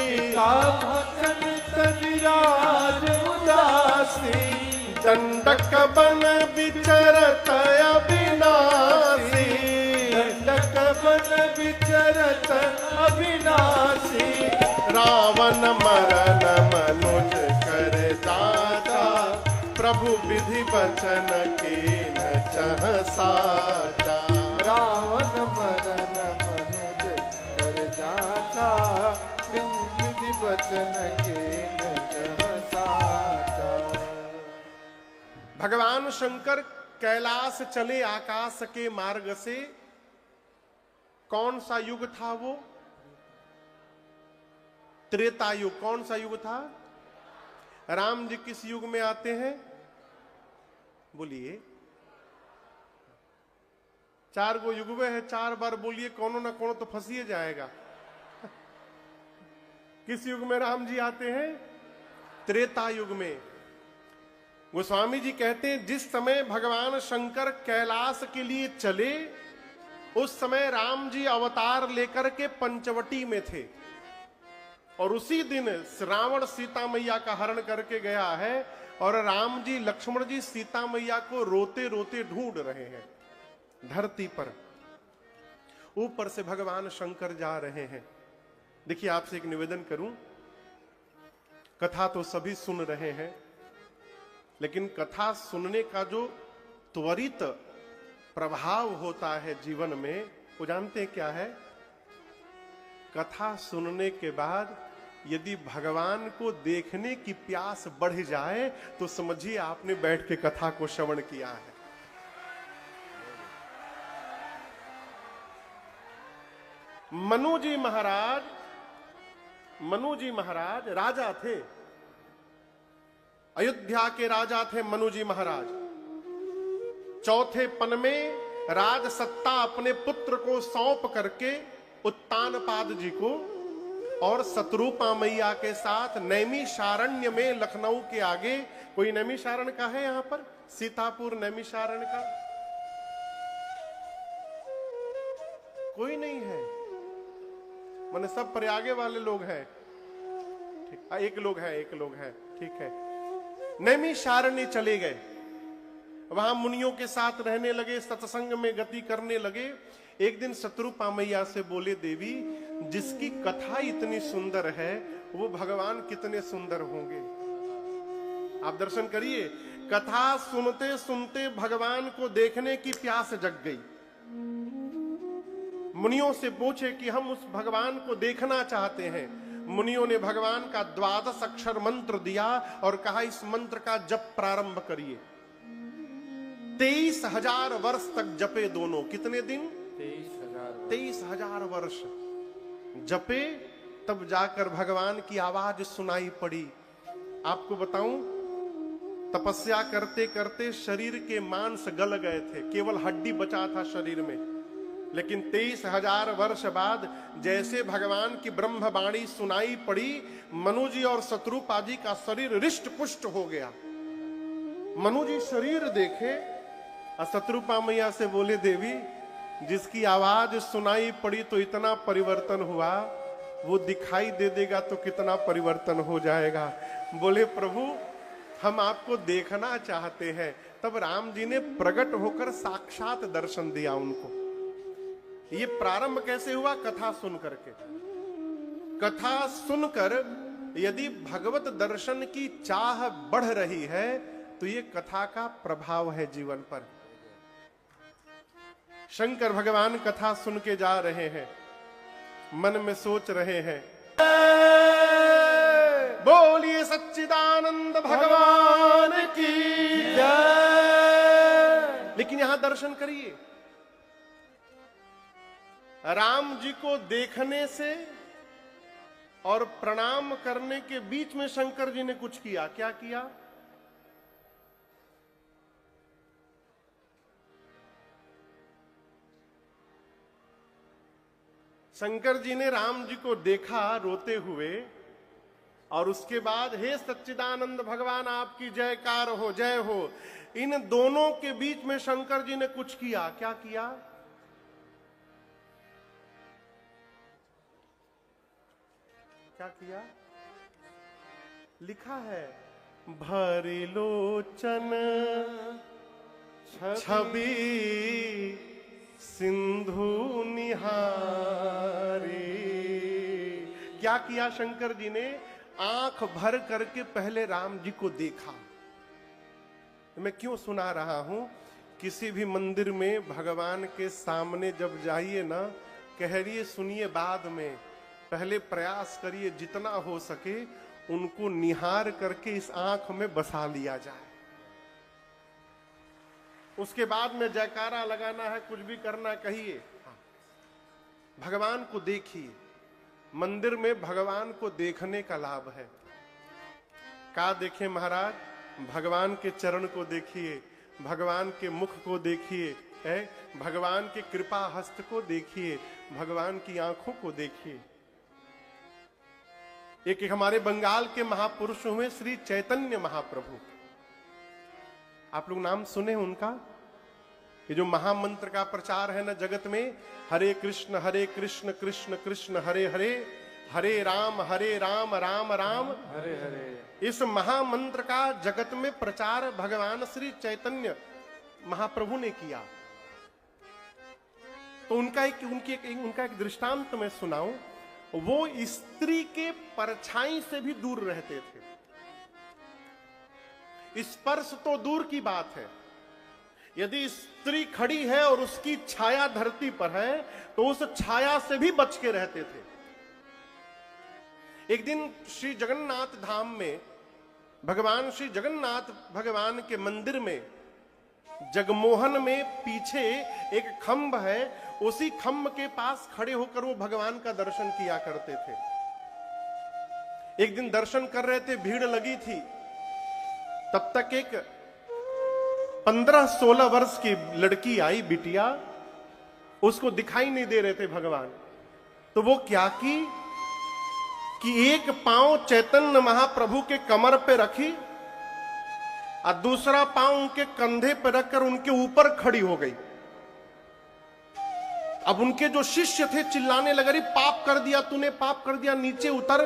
पिता बचन तजी राज उदासी। दंडक बन विचरत अविनाशी, दंडक बन विचरत अविनाशी। रावण मरन मनुज कर जाता, प्रभु विधि वचन के न चह साचा। रावण मरन मनुज कर जाता, विधि वचन के न चह साचा। भगवान शंकर कैलाश चले आकाश के मार्ग से। कौन सा युग था वो? त्रेता युग। कौन सा युग था? राम जी किस युग में आते हैं? बोलिए। 4 गो युगवे है, 4 बार बोलिए, कोनो ना कोनो तो फंसिए जाएगा। किस युग में राम जी आते हैं? त्रेता युग में। गोस्वामी जी कहते हैं, जिस समय भगवान शंकर कैलाश के लिए चले, उस समय राम जी अवतार लेकर के पंचवटी में थे। और उसी दिन रावण सीता मैया का हरण करके गया है, और राम जी लक्ष्मण जी सीता मैया को रोते रोते ढूंढ रहे हैं धरती पर। ऊपर से भगवान शंकर जा रहे हैं। देखिए, आपसे एक निवेदन करूं, कथा तो सभी सुन रहे हैं, लेकिन कथा सुनने का जो त्वरित प्रभाव होता है जीवन में, वो जानते हैं क्या है? कथा सुनने के बाद यदि भगवान को देखने की प्यास बढ़ जाए तो समझिए आपने बैठ के कथा को श्रवण किया है। मनु जी महाराज राजा थे, अयोध्या के राजा थे मनु जी महाराज। चौथे पन में राज सत्ता अपने पुत्र को सौंप करके उत्तानपाद जी को और शत्रुपा मैया के साथ नैमिषारण्य में लखनऊ के आगे, कोई नैमिषारण्य का है यहां पर, सीतापुर नैमिषारण्य का कोई नहीं है, माने सब प्रयागे वाले लोग हैं, ठीक, एक लोग है, ठीक है। नैमिषारण्य चले गए, वहां मुनियों के साथ रहने लगे, सत्संग में गति करने लगे। एक दिन शत्रुपा मैया से बोले, देवी जिसकी कथा इतनी सुंदर है वो भगवान कितने सुंदर होंगे। आप दर्शन करिए, कथा सुनते सुनते भगवान को देखने की प्यास जग गई। मुनियों से पूछे कि हम उस भगवान को देखना चाहते हैं। मुनियों ने भगवान का 12 अक्षर मंत्र दिया और कहा इस मंत्र का जप प्रारंभ करिए। 23,000 वर्ष तक जपे दोनों। कितने दिन? 23,000 वर्ष जपे, तब जाकर भगवान की आवाज सुनाई पड़ी। आपको बताऊं, तपस्या करते करते शरीर के मांस गल गए थे, केवल हड्डी बचा था शरीर में। लेकिन 23,000 वर्ष बाद जैसे भगवान की ब्रह्मवाणी सुनाई पड़ी, मनु जी और शत्रुपा जी का शरीर रिष्ट पुष्ट हो गया। मनु जी शरीर देखे और शत्रुपा मैया से बोले, देवी जिसकी आवाज सुनाई पड़ी तो इतना परिवर्तन हुआ, वो दिखाई दे देगा तो कितना परिवर्तन हो जाएगा। बोले, प्रभु हम आपको देखना चाहते हैं। तब राम जी ने प्रकट होकर साक्षात दर्शन दिया उनको। ये प्रारंभ कैसे हुआ? कथा सुन करके। कथा सुनकर यदि भगवत दर्शन की चाह बढ़ रही है तो ये कथा का प्रभाव है जीवन पर। शंकर भगवान कथा सुन के जा रहे हैं, मन में सोच रहे हैं, बोलिए सच्चिदानंद भगवान की जय। लेकिन यहां दर्शन करिए, राम जी को देखने से और प्रणाम करने के बीच में शंकर जी ने कुछ किया। क्या किया? शंकर जी ने राम जी को देखा रोते हुए और उसके बाद, हे सच्चिदानंद भगवान आपकी जयकार हो, जय हो। इन दोनों के बीच में शंकर जी ने कुछ किया। क्या किया? क्या किया? लिखा है, भरी लोचन छवि सिंधु निहारी। क्या किया शंकर जी ने? आंख भर करके पहले राम जी को देखा। मैं क्यों सुना रहा हूं? किसी भी मंदिर में भगवान के सामने जब जाइए ना, कहिए सुनिए बाद में, पहले प्रयास करिए जितना हो सके उनको निहार करके इस आंख में बसा लिया जाए। उसके बाद में जयकारा लगाना है, कुछ भी करना कहिए, भगवान को देखिए। मंदिर में भगवान को देखने का लाभ है। क्या देखें महाराज? भगवान के चरण को देखिए, भगवान के मुख को देखिए, भगवान के कृपा हस्त को देखिए, भगवान की आंखों को देखिए। एक हमारे बंगाल के महापुरुष हुए श्री चैतन्य महाप्रभु। आप लोग नाम सुने उनका? ये जो महामंत्र का प्रचार है ना जगत में, हरे कृष्ण कृष्ण कृष्ण हरे हरे, हरे राम राम राम
हरे हरे।
इस महामंत्र का जगत में प्रचार भगवान श्री चैतन्य महाप्रभु ने किया। तो उनका एक दृष्टांत मैं सुनाऊं। वो स्त्री के परछाई से भी दूर रहते थे। स्पर्श तो दूर की बात है, यदि स्त्री खड़ी है और उसकी छाया धरती पर है तो उस छाया से भी बच के रहते थे। एक दिन श्री जगन्नाथ धाम में भगवान श्री जगन्नाथ भगवान के मंदिर में जगमोहन में पीछे एक खंभ है, उसी खंभ के पास खड़े होकर वो भगवान का दर्शन किया करते थे। एक दिन दर्शन कर रहे थे, भीड़ लगी थी, तब तक एक 15-16 वर्ष की लड़की आई, बिटिया, उसको दिखाई नहीं दे रहे थे भगवान। तो वो क्या की कि एक पांव चैतन्य महाप्रभु के कमर पे रखी और दूसरा पांव उनके कंधे पर रखकर उनके ऊपर खड़ी हो गई। अब उनके जो शिष्य थे चिल्लाने लगे, पाप कर दिया तूने, पाप कर दिया, नीचे उतर।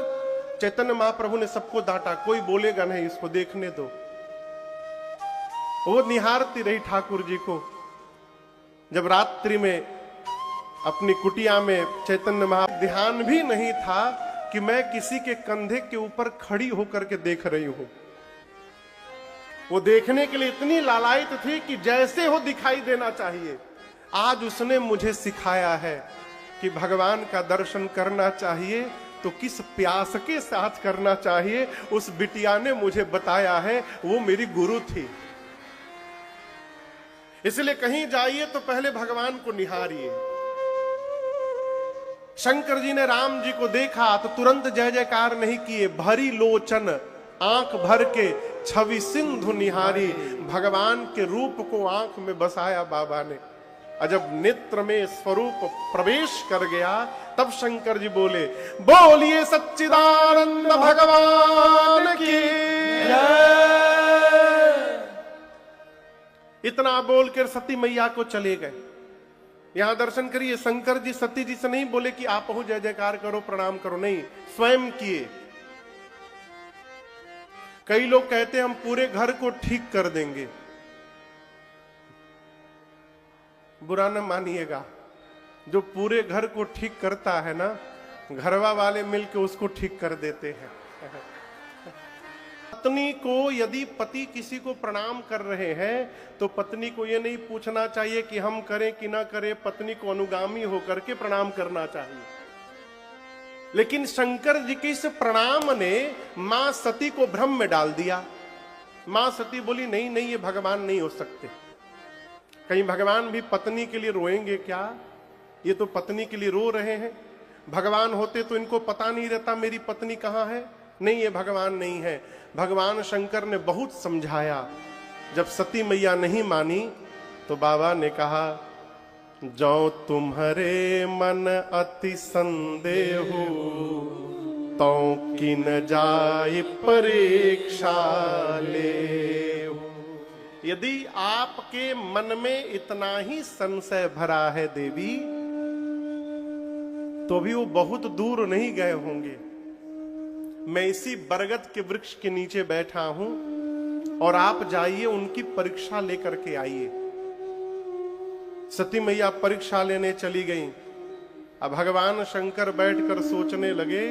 चैतन्य महाप्रभु ने सबको डांटा, कोई बोलेगा नहीं, इसको देखने दो। वो निहारती रही ठाकुर जी को। जब रात्रि में अपनी कुटिया में चैतन्य महाप्रभु, ध्यान भी नहीं था कि मैं किसी के कंधे के ऊपर खड़ी होकर के देख रही हूं। वो देखने के लिए इतनी लालायित थी कि जैसे हो दिखाई देना चाहिए। आज उसने मुझे सिखाया है कि भगवान का दर्शन करना चाहिए तो किस प्यास के साथ करना चाहिए। उस बिटिया ने मुझे बताया है, वो मेरी गुरु थी। इसलिए कहीं जाइए तो पहले भगवान को निहारिए। शंकर जी ने राम जी को देखा तो तुरंत जय जयकार नहीं किए, भरी लोचन आंख भर के छवि सिंधु निहारी। भगवान के रूप को आंख में बसाया बाबा ने। जब नेत्र में स्वरूप प्रवेश कर गया तब शंकर जी बोले, बोलिए सच्चिदानंद भगवान की इतना बोलकर सती मैया को चले गए। यहां दर्शन करिए, शंकर जी सती जी से नहीं बोले कि आप हो जय जयकार करो, प्रणाम करो, नहीं, स्वयं किए। कई लोग कहते हैं हम पूरे घर को ठीक कर देंगे। बुरा न मानिएगा, जो पूरे घर को ठीक करता है ना, घरवा वाले मिलकर उसको ठीक कर देते हैं। पत्नी को यदि पति किसी को प्रणाम कर रहे हैं तो पत्नी को यह नहीं पूछना चाहिए कि हम करें कि ना करें, पत्नी को अनुगामी होकर के प्रणाम करना चाहिए। लेकिन शंकर जी के इस प्रणाम ने मां सती को भ्रम में डाल दिया। मां सती बोली, नहीं नहीं, ये भगवान नहीं हो सकते। कहीं भगवान भी पत्नी के लिए रोएंगे क्या? ये तो पत्नी के लिए रो रहे हैं। भगवान होते तो इनको पता नहीं रहता मेरी पत्नी कहां है। नहीं, ये भगवान नहीं है। भगवान शंकर ने बहुत समझाया। जब सती मैया नहीं मानी तो बाबा ने कहा, जो तुम्हारे मन अति संदेह तो किन जाय परीक्षा ले। यदि आपके मन में इतना ही संशय भरा है देवी, तो भी वो बहुत दूर नहीं गए होंगे। मैं इसी बरगद के वृक्ष के नीचे बैठा हूं और आप जाइए उनकी परीक्षा लेकर के आइए। सती मैया परीक्षा लेने चली गई। अब भगवान शंकर बैठकर सोचने लगे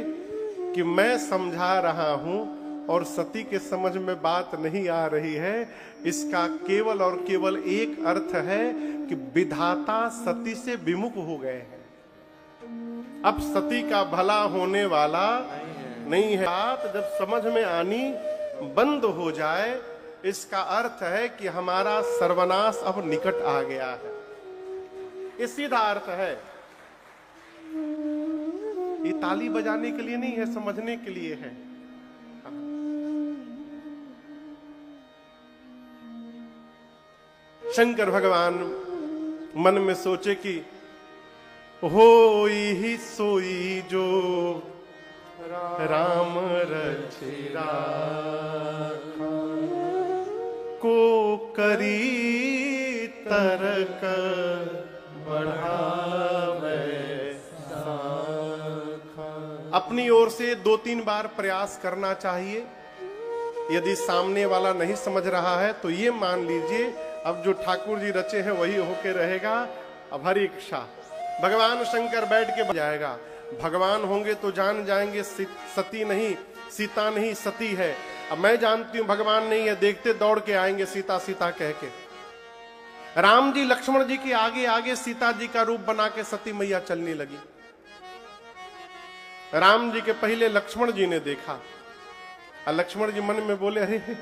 कि मैं समझा रहा हूं और सती के समझ में बात नहीं आ रही है। इसका केवल और केवल एक अर्थ है कि विधाता सती से विमुख हो गए हैं। अब सती का भला होने वाला नहीं है। बात जब समझ में आनी बंद हो जाए, इसका अर्थ है कि हमारा सर्वनाश अब निकट आ गया है। ये सीधा अर्थ है। ये ताली बजाने के लिए नहीं है, समझने के लिए है। शंकर भगवान मन में सोचे कि होई ही सोई जो राम रचि राखा, को करी तरक बढ़ावे साखा। अपनी ओर से 2-3 बार प्रयास करना चाहिए। यदि सामने वाला नहीं समझ रहा है तो ये मान लीजिए अब जो ठाकुर जी रचे हैं वही होके रहेगा। अब हरी इच्छा। भगवान शंकर बैठ के जाएगा। भगवान होंगे तो जान जाएंगे सती नहीं, सीता नहीं, सती है। अब मैं जानती हूं भगवान नहीं है, देखते दौड़ के आएंगे सीता सीता कह के। राम जी लक्ष्मण जी के आगे आगे सीता जी का रूप बना के सती मैया चलने लगी। राम जी के पहले लक्ष्मण जी ने देखा और लक्ष्मण जी मन में बोले, अरे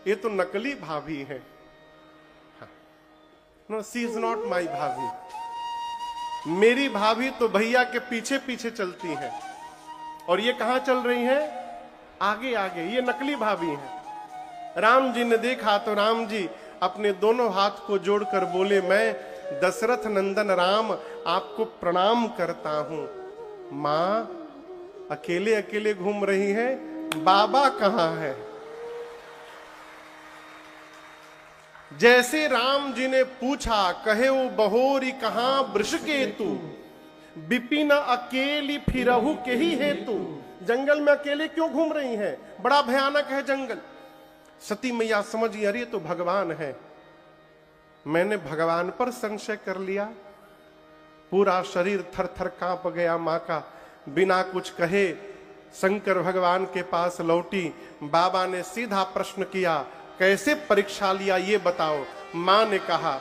ये तो नकली भाभी है। No, she is not my bhabhi. मेरी भाभी तो भैया के पीछे पीछे चलती है और ये कहां चल रही है? आगे आगे। ये नकली भाभी है। राम जी ने देखा तो राम जी अपने दोनों हाथ को जोड़कर बोले, मैं दशरथ नंदन राम आपको प्रणाम करता हूं। मां अकेले अकेले घूम रही है, बाबा कहां है? जैसे राम जी ने पूछा, कहे वो बहोरी कहां वृषकेतु, विपिन अकेली फिरहु के ही हेतु। जंगल में अकेले क्यों घूम रही हैं? बड़ा भयानक है जंगल। सती मैया समझ गई, अरे तो भगवान है। मैंने भगवान पर संशय कर लिया। पूरा शरीर थर थर कांप गया मां का। बिना कुछ कहे शंकर भगवान के पास लौटी। बाबा ने सीधा प्रश्न किया, कैसे परीक्षा लिया ये बताओ। मां ने कहा,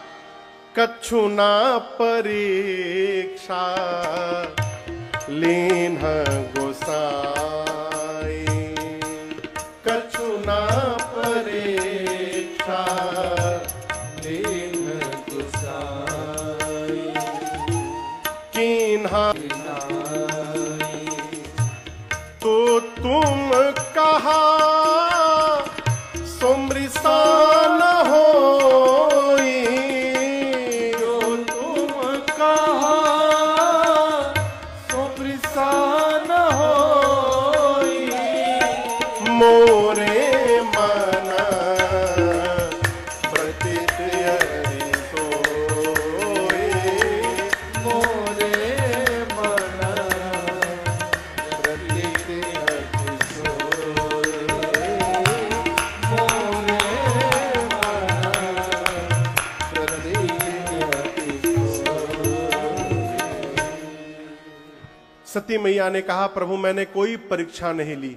कछु ना परीक्षा लीन गोसाई, कछु ना परीक्षा लीन गोसाई, कीन्हा तो तुम कहा सोमृषा न होई,
जो तुम कहा सोमृषा न होई,
मोरे मन प्रतीत यदि सोई,
मोरे मन प्रतीत यदि सोई, मोरे मन प्रतीत यदि सोई।
सती मैया ने कहा, प्रभु मैंने कोई परीक्षा नहीं ली।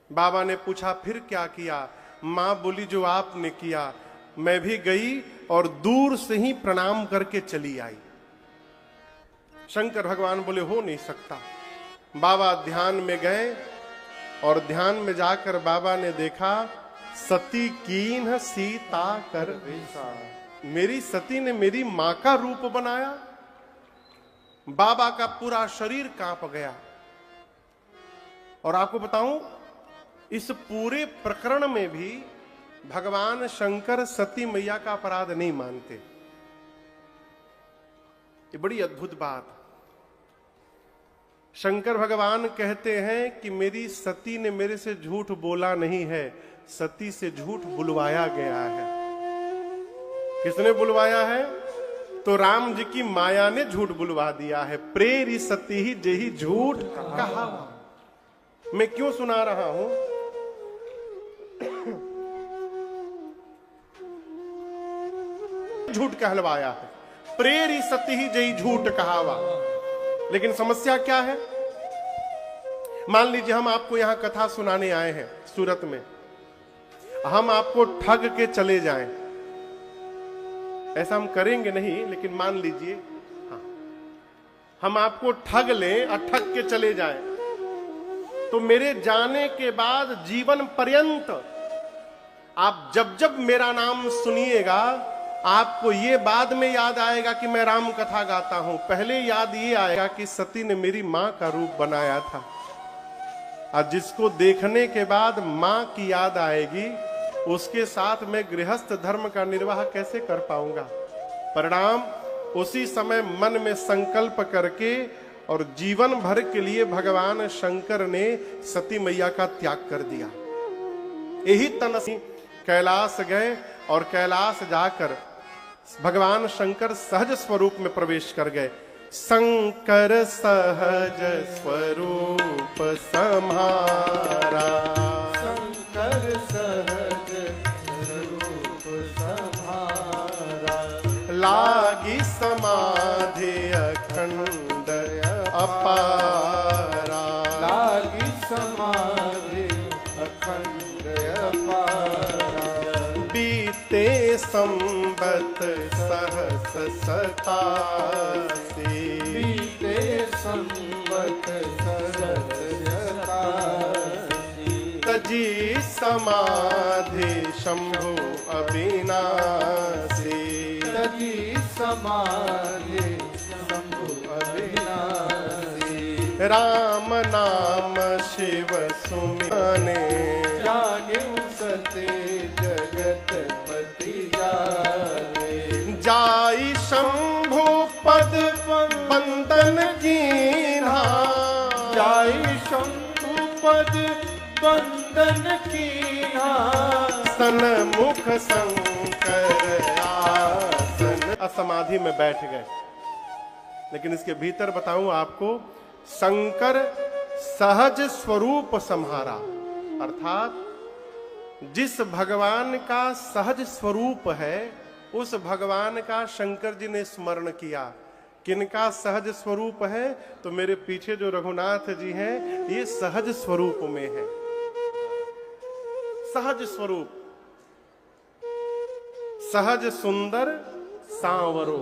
बाबा ने पूछा, फिर क्या किया? मां बोली, जो आपने किया। मैं भी गई और दूर से ही प्रणाम करके चली आई। शंकर भगवान बोले, हो नहीं सकता। बाबा ध्यान में गए और ध्यान में जाकर बाबा ने देखा, सती कीन्ह सीता कर वेशा। मेरी सती ने मेरी मां का रूप बनाया। बाबा का पूरा शरीर कांप गया। और आपको बताऊं, इस पूरे प्रकरण में भी भगवान शंकर सती मैया का अपराध नहीं मानते। ये बड़ी अद्भुत बात। शंकर भगवान कहते हैं कि मेरी सती ने मेरे से झूठ बोला नहीं है, सती से झूठ बुलवाया गया है। किसने बुलवाया है? तो राम जी की माया ने झूठ बुलवा दिया है। प्रेरी सती ही जेही झूठ कहा। मैं क्यों सुना रहा हूं? झूठ कहलवाया है। प्रेरी सती ही जेही झूठ कहावा। लेकिन समस्या क्या है? मान लीजिए हम आपको यहां कथा सुनाने आए हैं सूरत में, हम आपको ठग के चले जाएं। ऐसा हम करेंगे नहीं, लेकिन मान लीजिए हाँ, हम आपको ठग लें और ठग के चले जाएं, तो मेरे जाने के बाद जीवन पर्यंत आप जब जब मेरा नाम सुनिएगा, आपको ये बाद में याद आएगा कि मैं राम कथा गाता हूं। पहले याद ये आएगा कि सती ने मेरी मां का रूप बनाया था। और जिसको देखने के बाद मां की याद आएगी, उसके साथ मैं गृहस्थ धर्म का निर्वाह कैसे कर पाऊंगा? परिणाम उसी समय मन में संकल्प करके और जीवन भर के लिए भगवान शंकर ने सती मैया का त्याग कर दिया। यही तन कैलाश गए और कैलाश जाकर भगवान शंकर सहज स्वरूप में प्रवेश कर गए। शंकर सहज स्वरूप सम्हारा,
शंकर सहज स्वरूप सम्हारा,
लागी समाधि अखंड अपारा,
लागी समाधि अखंड अपारा,
बीते संबत सहस सतासी,
बीते संबत सहस
समाधि शंभु अविनाशी।
तजी समाधि शंभु अविनाशी।
राम नाम शिव सुमिरने
जानिउ सते जगत पति जाने।
जाई शंभु पद बंदन कीन्हा।
जाई शंभु पद बंदन कीन्हा।
सन्मुख शंकर आसन। असमाधि में बैठ गए, लेकिन इसके भीतर बताऊं आपको, शंकर सहज स्वरूप संहारा, अर्थात जिस भगवान का सहज स्वरूप है उस भगवान का शंकर जी ने स्मरण किया। किनका सहज स्वरूप है? तो मेरे पीछे जो रघुनाथ जी हैं ये सहज स्वरूप में है। सहज स्वरूप, सहज सुंदर सांवरो।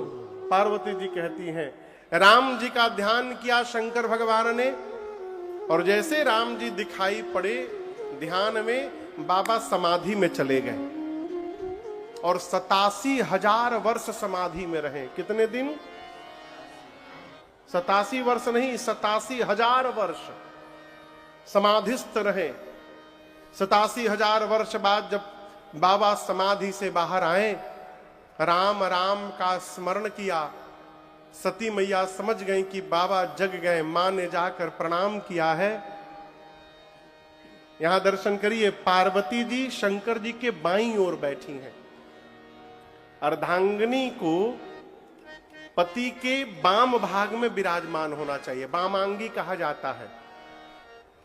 पार्वती जी कहती हैं राम जी का ध्यान किया शंकर भगवान ने, और जैसे राम जी दिखाई पड़े ध्यान में, बाबा समाधि में चले गए और 87,000 वर्ष समाधि में रहे। कितने दिन? 87 वर्ष नहीं, 87,000 वर्ष समाधिस्थ रहे। 87,000 वर्ष बाद जब बाबा समाधि से बाहर आए, राम राम का स्मरण किया। सती मैया समझ गई कि बाबा जग गए, मां ने जाकर प्रणाम किया है। यहां दर्शन करिए, पार्वती जी शंकर जी के बाईं ओर बैठी हैं। अर्धांगिनी को पति के बाम भाग में विराजमान होना चाहिए, वामांगी कहा जाता है।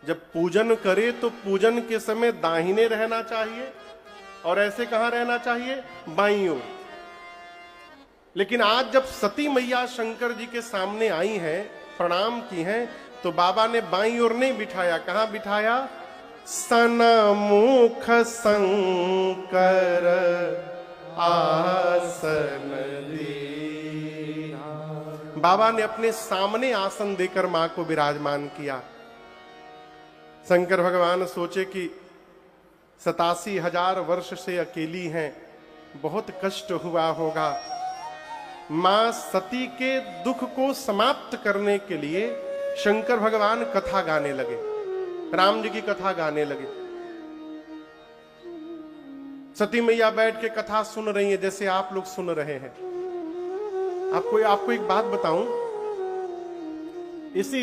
जब पूजन करे तो पूजन के समय दाहिने रहना चाहिए, और ऐसे कहां रहना चाहिए? बाईं ओर। लेकिन आज जब सती मैया शंकर जी के सामने आई हैं, प्रणाम की हैं, तो बाबा ने बाईं ओर नहीं बिठाया। कहां बिठाया? सन्मुख शंकर आसन दीना। बाबा ने अपने सामने आसन देकर मां को विराजमान किया। शंकर भगवान सोचे कि 87,000 वर्ष से अकेली हैं, बहुत कष्ट हुआ होगा। मां सती के दुख को समाप्त करने के लिए शंकर भगवान कथा गाने लगे, राम जी की कथा गाने लगे। सती मैया बैठ के कथा सुन रही है, जैसे आप लोग सुन रहे हैं। आपको एक बात बताऊं, इसी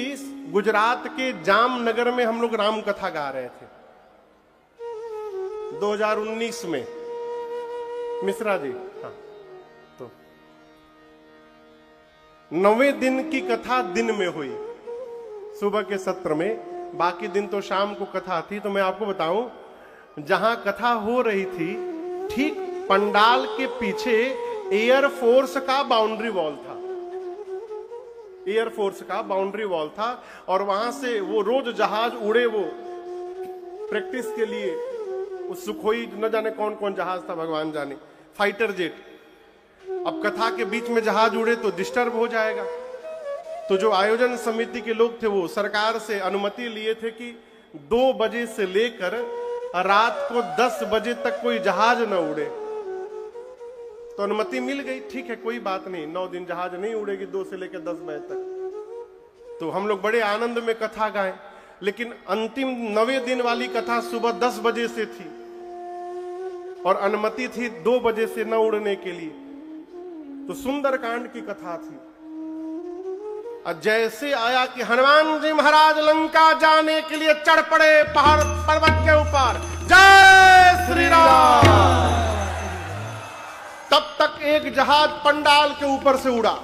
गुजरात के जामनगर में हम लोग राम कथा गा रहे थे 2019 में। मिश्रा जी, हाँ, तो 9वें दिन की कथा दिन में हुई, सुबह के सत्र में। बाकी दिन तो शाम को कथा थी। तो मैं आपको बताऊं, जहां कथा हो रही थी, ठीक पंडाल के पीछे एयरफोर्स का बाउंड्री वॉल था। एयरफोर्स का बाउंड्री वॉल था, और वहां से वो रोज जहाज उड़े, वो प्रैक्टिस के लिए। उस सुखोई न जाने कौन कौन जहाज था, भगवान जाने, फाइटर जेट। अब कथा के बीच में जहाज उड़े तो डिस्टर्ब हो जाएगा। तो जो आयोजन समिति के लोग थे वो सरकार से अनुमति लिए थे कि 2 बजे से लेकर रात को 10 बजे तक कोई जहाज न उड़े। तो अनुमति मिल गई, ठीक है, कोई बात नहीं, 9 दिन जहाज नहीं उड़ेगी 2 से लेकर 10 बजे तक। तो हम लोग बड़े आनंद में कथा गाएं। लेकिन अंतिम 9वें दिन वाली कथा सुबह 10 बजे से थी, और अनुमति थी 2 बजे से न उड़ने के लिए। तो सुंदरकांड की कथा थी। और जैसे आया कि हनुमान जी महाराज लंका जाने के लिए चढ़ पड़े पहाड़ पर्वत के ऊपर, जय श्री राम। तब तक एक जहाज पंडाल के ऊपर से उड़ा।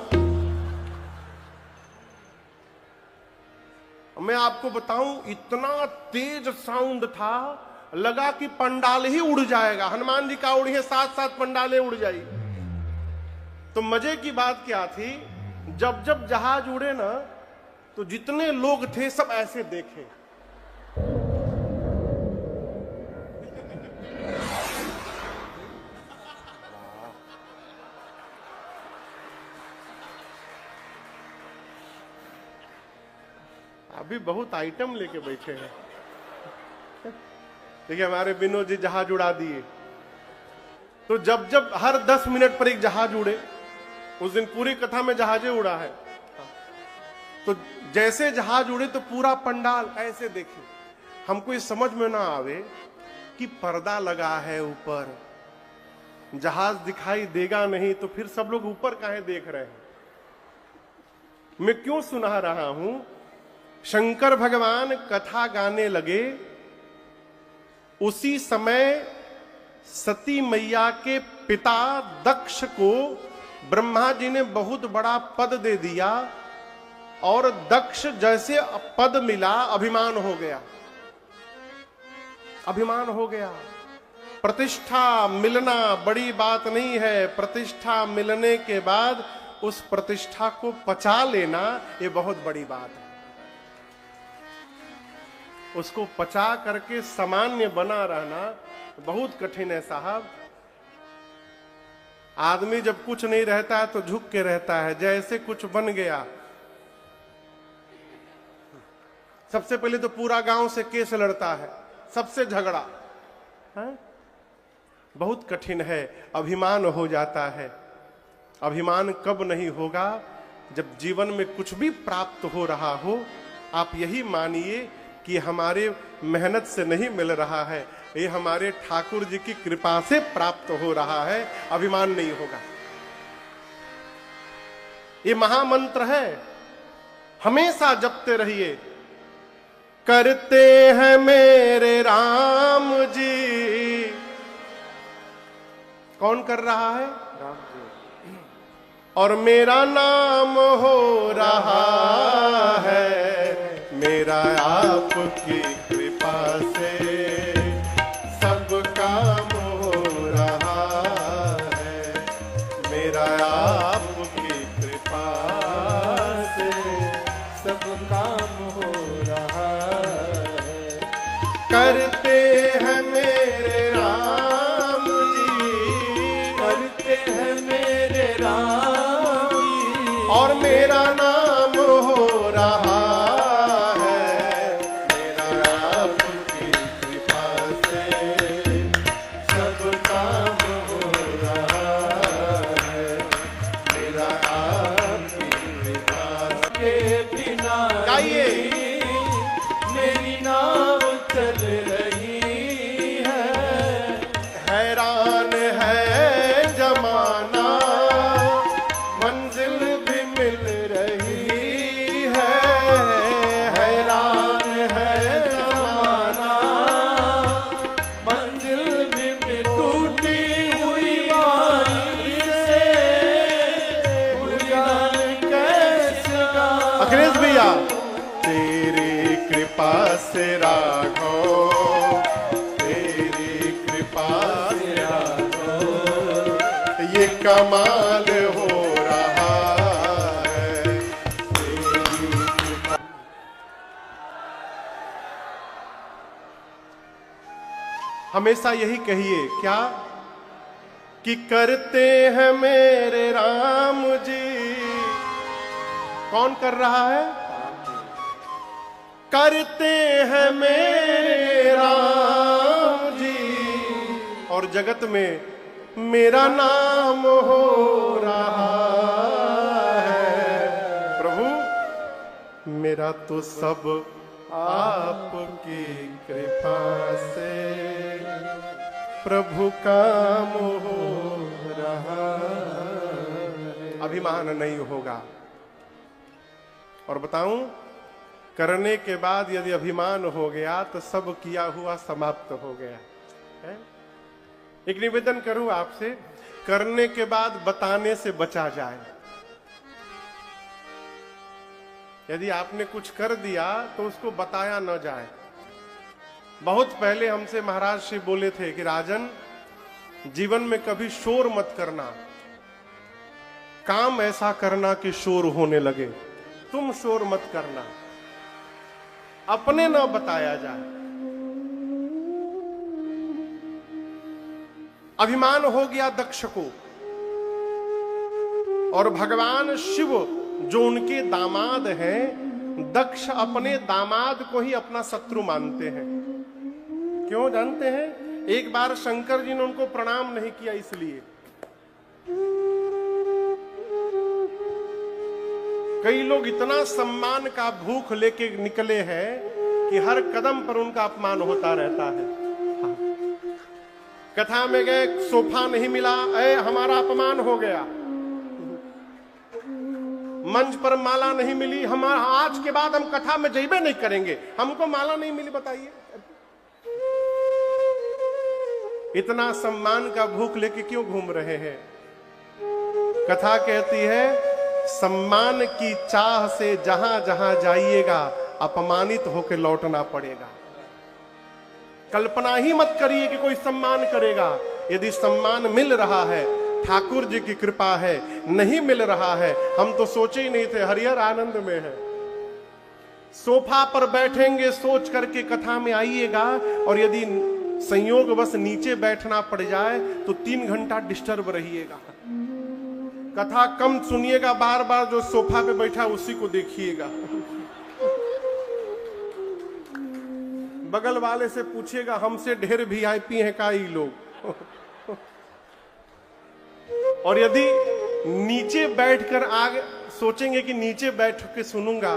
मैं आपको बताऊं, इतना तेज साउंड था, लगा कि पंडाल ही उड़ जाएगा। हनुमान जी का उड़ी है, साथ साथ पंडालें उड़ जाई। तो मजे की बात क्या थी, जब जब जहाज उड़े ना, तो जितने लोग थे सब ऐसे देखे। अभी बहुत आइटम लेके बैठे हैं। देखिए हमारे विनोद जी जहाज उड़ा दिए, तो जब जब हर 10 मिनट पर एक जहाज उड़े, उस दिन पूरी कथा में जहाजे उड़ा है, तो जैसे जहाज उड़े तो पूरा पंडाल ऐसे देखे, हमको ये समझ में ना आवे कि पर्दा लगा है ऊपर, जहाज दिखाई देगा नहीं, तो फिर सब लोग ऊपर काहे देख रहे हैं। मैं क्यों सुना रहा हूं, शंकर भगवान कथा गाने लगे, उसी समय सती मैया के पिता दक्ष को ब्रह्मा जी ने बहुत बड़ा पद दे दिया, और दक्ष जैसे पद मिला अभिमान हो गया, अभिमान हो गया। प्रतिष्ठा मिलना बड़ी बात नहीं है, प्रतिष्ठा मिलने के बाद उस प्रतिष्ठा को पचा लेना ये बहुत बड़ी बात है। उसको पचा करके सामान्य बना रहना बहुत कठिन है साहब। आदमी जब कुछ नहीं रहता है तो झुक के रहता है, जैसे कुछ बन गया, सबसे पहले तो पूरा गांव से केस लड़ता है, सबसे झगड़ा है, बहुत कठिन है। अभिमान हो जाता है। अभिमान कब नहीं होगा, जब जीवन में कुछ भी प्राप्त हो रहा हो, आप यही मानिए कि हमारे मेहनत से नहीं मिल रहा है, ये हमारे ठाकुर जी की कृपा से प्राप्त हो रहा है, अभिमान नहीं होगा। ये महामंत्र है, हमेशा जपते रहिए। करते हैं मेरे राम जी, कौन कर रहा है?
राम जी।
और मेरा नाम हो रहा है, मेरा आपकी कृपा से सब काम हो रहा है, मेरा आपकी कृपा
से सब काम हो रहा है।
करते हैं मेरे राम जी,
करते हैं मेरे राम जी,
और मेरा नाम हो रहा है, मेरा आपकी कृपा से सब काम हो रहा है, मेरा आपकी कृपा से।
के बिना
गाइए।
मेरी नाव चल रही है,
हैरान है जमाना, मंजिल भी मिल रही है, हैरान है जमाना,
मंजिल भी मिल टूटी हुई बारी से बुझाने कैसे गा।
अखिलेश भैया, तेरी कृपा से राघव, तेरी कृपा से राघव, ये कमाल हो रहा है, तेरी कृपा। हमेशा यही कहिए क्या, कि करते हैं मेरे राम जी। कौन कर रहा है? करते हैं मेरे राम जी, और जगत में मेरा नाम हो रहा है। प्रभु मेरा तो सब आपकी कृपा से प्रभु काम हो रहा है। अभिमान नहीं होगा। और बताऊं, करने के बाद यदि अभिमान हो गया तो सब किया हुआ समाप्त हो गया है? एक निवेदन करूं आपसे, करने के बाद बताने से बचा जाए। यदि आपने कुछ कर दिया तो उसको बताया न जाए। बहुत पहले हमसे महाराज श्री बोले थे कि राजन, जीवन में कभी शोर मत करना, काम ऐसा करना कि शोर होने लगे। तुम शोर मत करना, अपने न बताया जाए। अभिमान हो गया दक्ष को, और भगवान शिव जो उनके दामाद हैं, दक्ष अपने दामाद को ही अपना शत्रु मानते हैं। क्यों जानते हैं? एक बार शंकर जी ने उनको प्रणाम नहीं किया इसलिए। कई लोग इतना सम्मान का भूख लेके निकले हैं कि हर कदम पर उनका अपमान होता रहता है। कथा में गए, सोफा नहीं मिला, हमारा अपमान हो गया। मंच पर माला नहीं मिली, हमारा आज के बाद हम कथा में जइबे नहीं करेंगे, हमको माला नहीं मिली। बताइए, इतना सम्मान का भूख लेके क्यों घूम रहे हैं? कथा कहती है, सम्मान की चाह से जहां जहां जाइएगा अपमानित होकर लौटना पड़ेगा। कल्पना ही मत करिए कि कोई सम्मान करेगा। यदि सम्मान मिल रहा है, ठाकुर जी की कृपा है। नहीं मिल रहा है, हम तो सोचे ही नहीं थे, हरिहर आनंद में है। सोफा पर बैठेंगे सोच करके कथा में आइएगा, और यदि संयोगवश नीचे बैठना पड़ जाए तो 3 घंटा डिस्टर्ब रहिएगा। कथा कम सुनिएगा, बार बार जो सोफा पे बैठा उसी को देखिएगा। बगल वाले से पूछिएगा, हमसे ढेर वीआईपी हैं का ये लोग। और यदि नीचे बैठकर आगे सोचेंगे कि नीचे बैठ के सुनूंगा,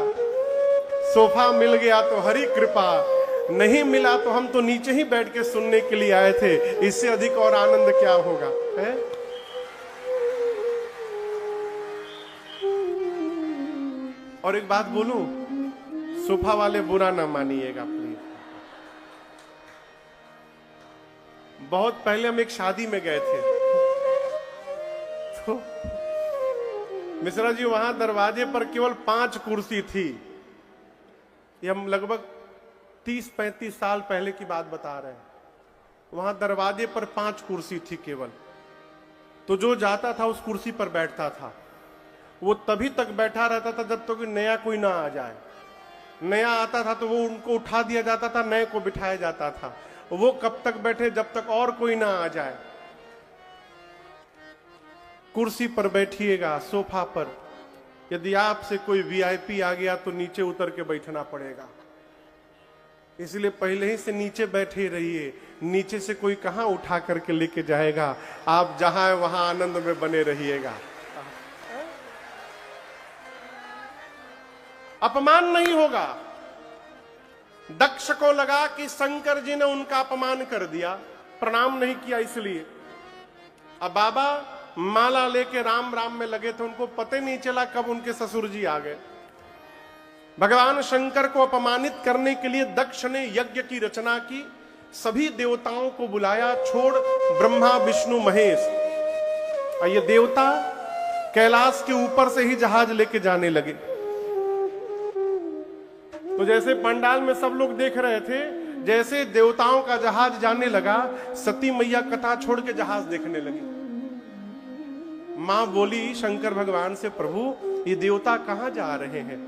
सोफा मिल गया तो हरी कृपा, नहीं मिला तो हम तो नीचे ही बैठ के सुनने के लिए आए थे, इससे अधिक और आनंद क्या होगा, है? और एक बात बोलूं, सोफा वाले बुरा ना मानिएगा प्लीज। बहुत पहले हम एक शादी में गए थे, तो मिश्रा जी वहां दरवाजे पर केवल 5 कुर्सी थी। ये हम लगभग 30-35 साल पहले की बात बता रहे हैं। वहां दरवाजे पर 5 कुर्सी थी केवल। तो जो जाता था उस कुर्सी पर बैठता था। वो तभी तक बैठा रहता था जब तक नया कोई ना आ जाए। नया आता था तो वो उनको उठा दिया जाता था, नए को बिठाया जाता था। वो कब तक बैठे? जब तक और कोई ना आ जाए। कुर्सी पर बैठिएगा, सोफा पर। यदि आपसे कोई वीआईपी आ गया तो नीचे उतर के बैठना पड़ेगा। इसलिए पहले ही से नीचे बैठे रहिए। नीचे से कोई कहां उठा करके लेके जाएगा। आप जहां है वहां आनंद में बने रहिएगा। अपमान नहीं होगा। दक्ष को लगा कि शंकर जी ने उनका अपमान कर दिया, प्रणाम नहीं किया इसलिए। अब बाबा माला लेके राम राम में लगे थे, उनको पता नहीं चला कब उनके ससुर जी आ गए। भगवान शंकर को अपमानित करने के लिए दक्ष ने यज्ञ की रचना की, सभी देवताओं को बुलाया, छोड़ ब्रह्मा विष्णु महेश। और ये देवता कैलाश के ऊपर से ही जहाज लेके जाने लगे। तो जैसे पंडाल में सब लोग देख रहे थे, जैसे देवताओं का जहाज जाने लगा, सती मैया कथा छोड़ के जहाज देखने लगी। मां बोली शंकर भगवान से, प्रभु ये देवता कहां जा रहे हैं?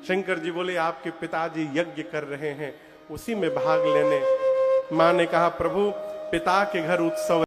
शंकर जी बोले, आपके पिताजी यज्ञ कर रहे हैं, उसी में भाग लेने। मां ने कहा, प्रभु पिता के घर उत्सव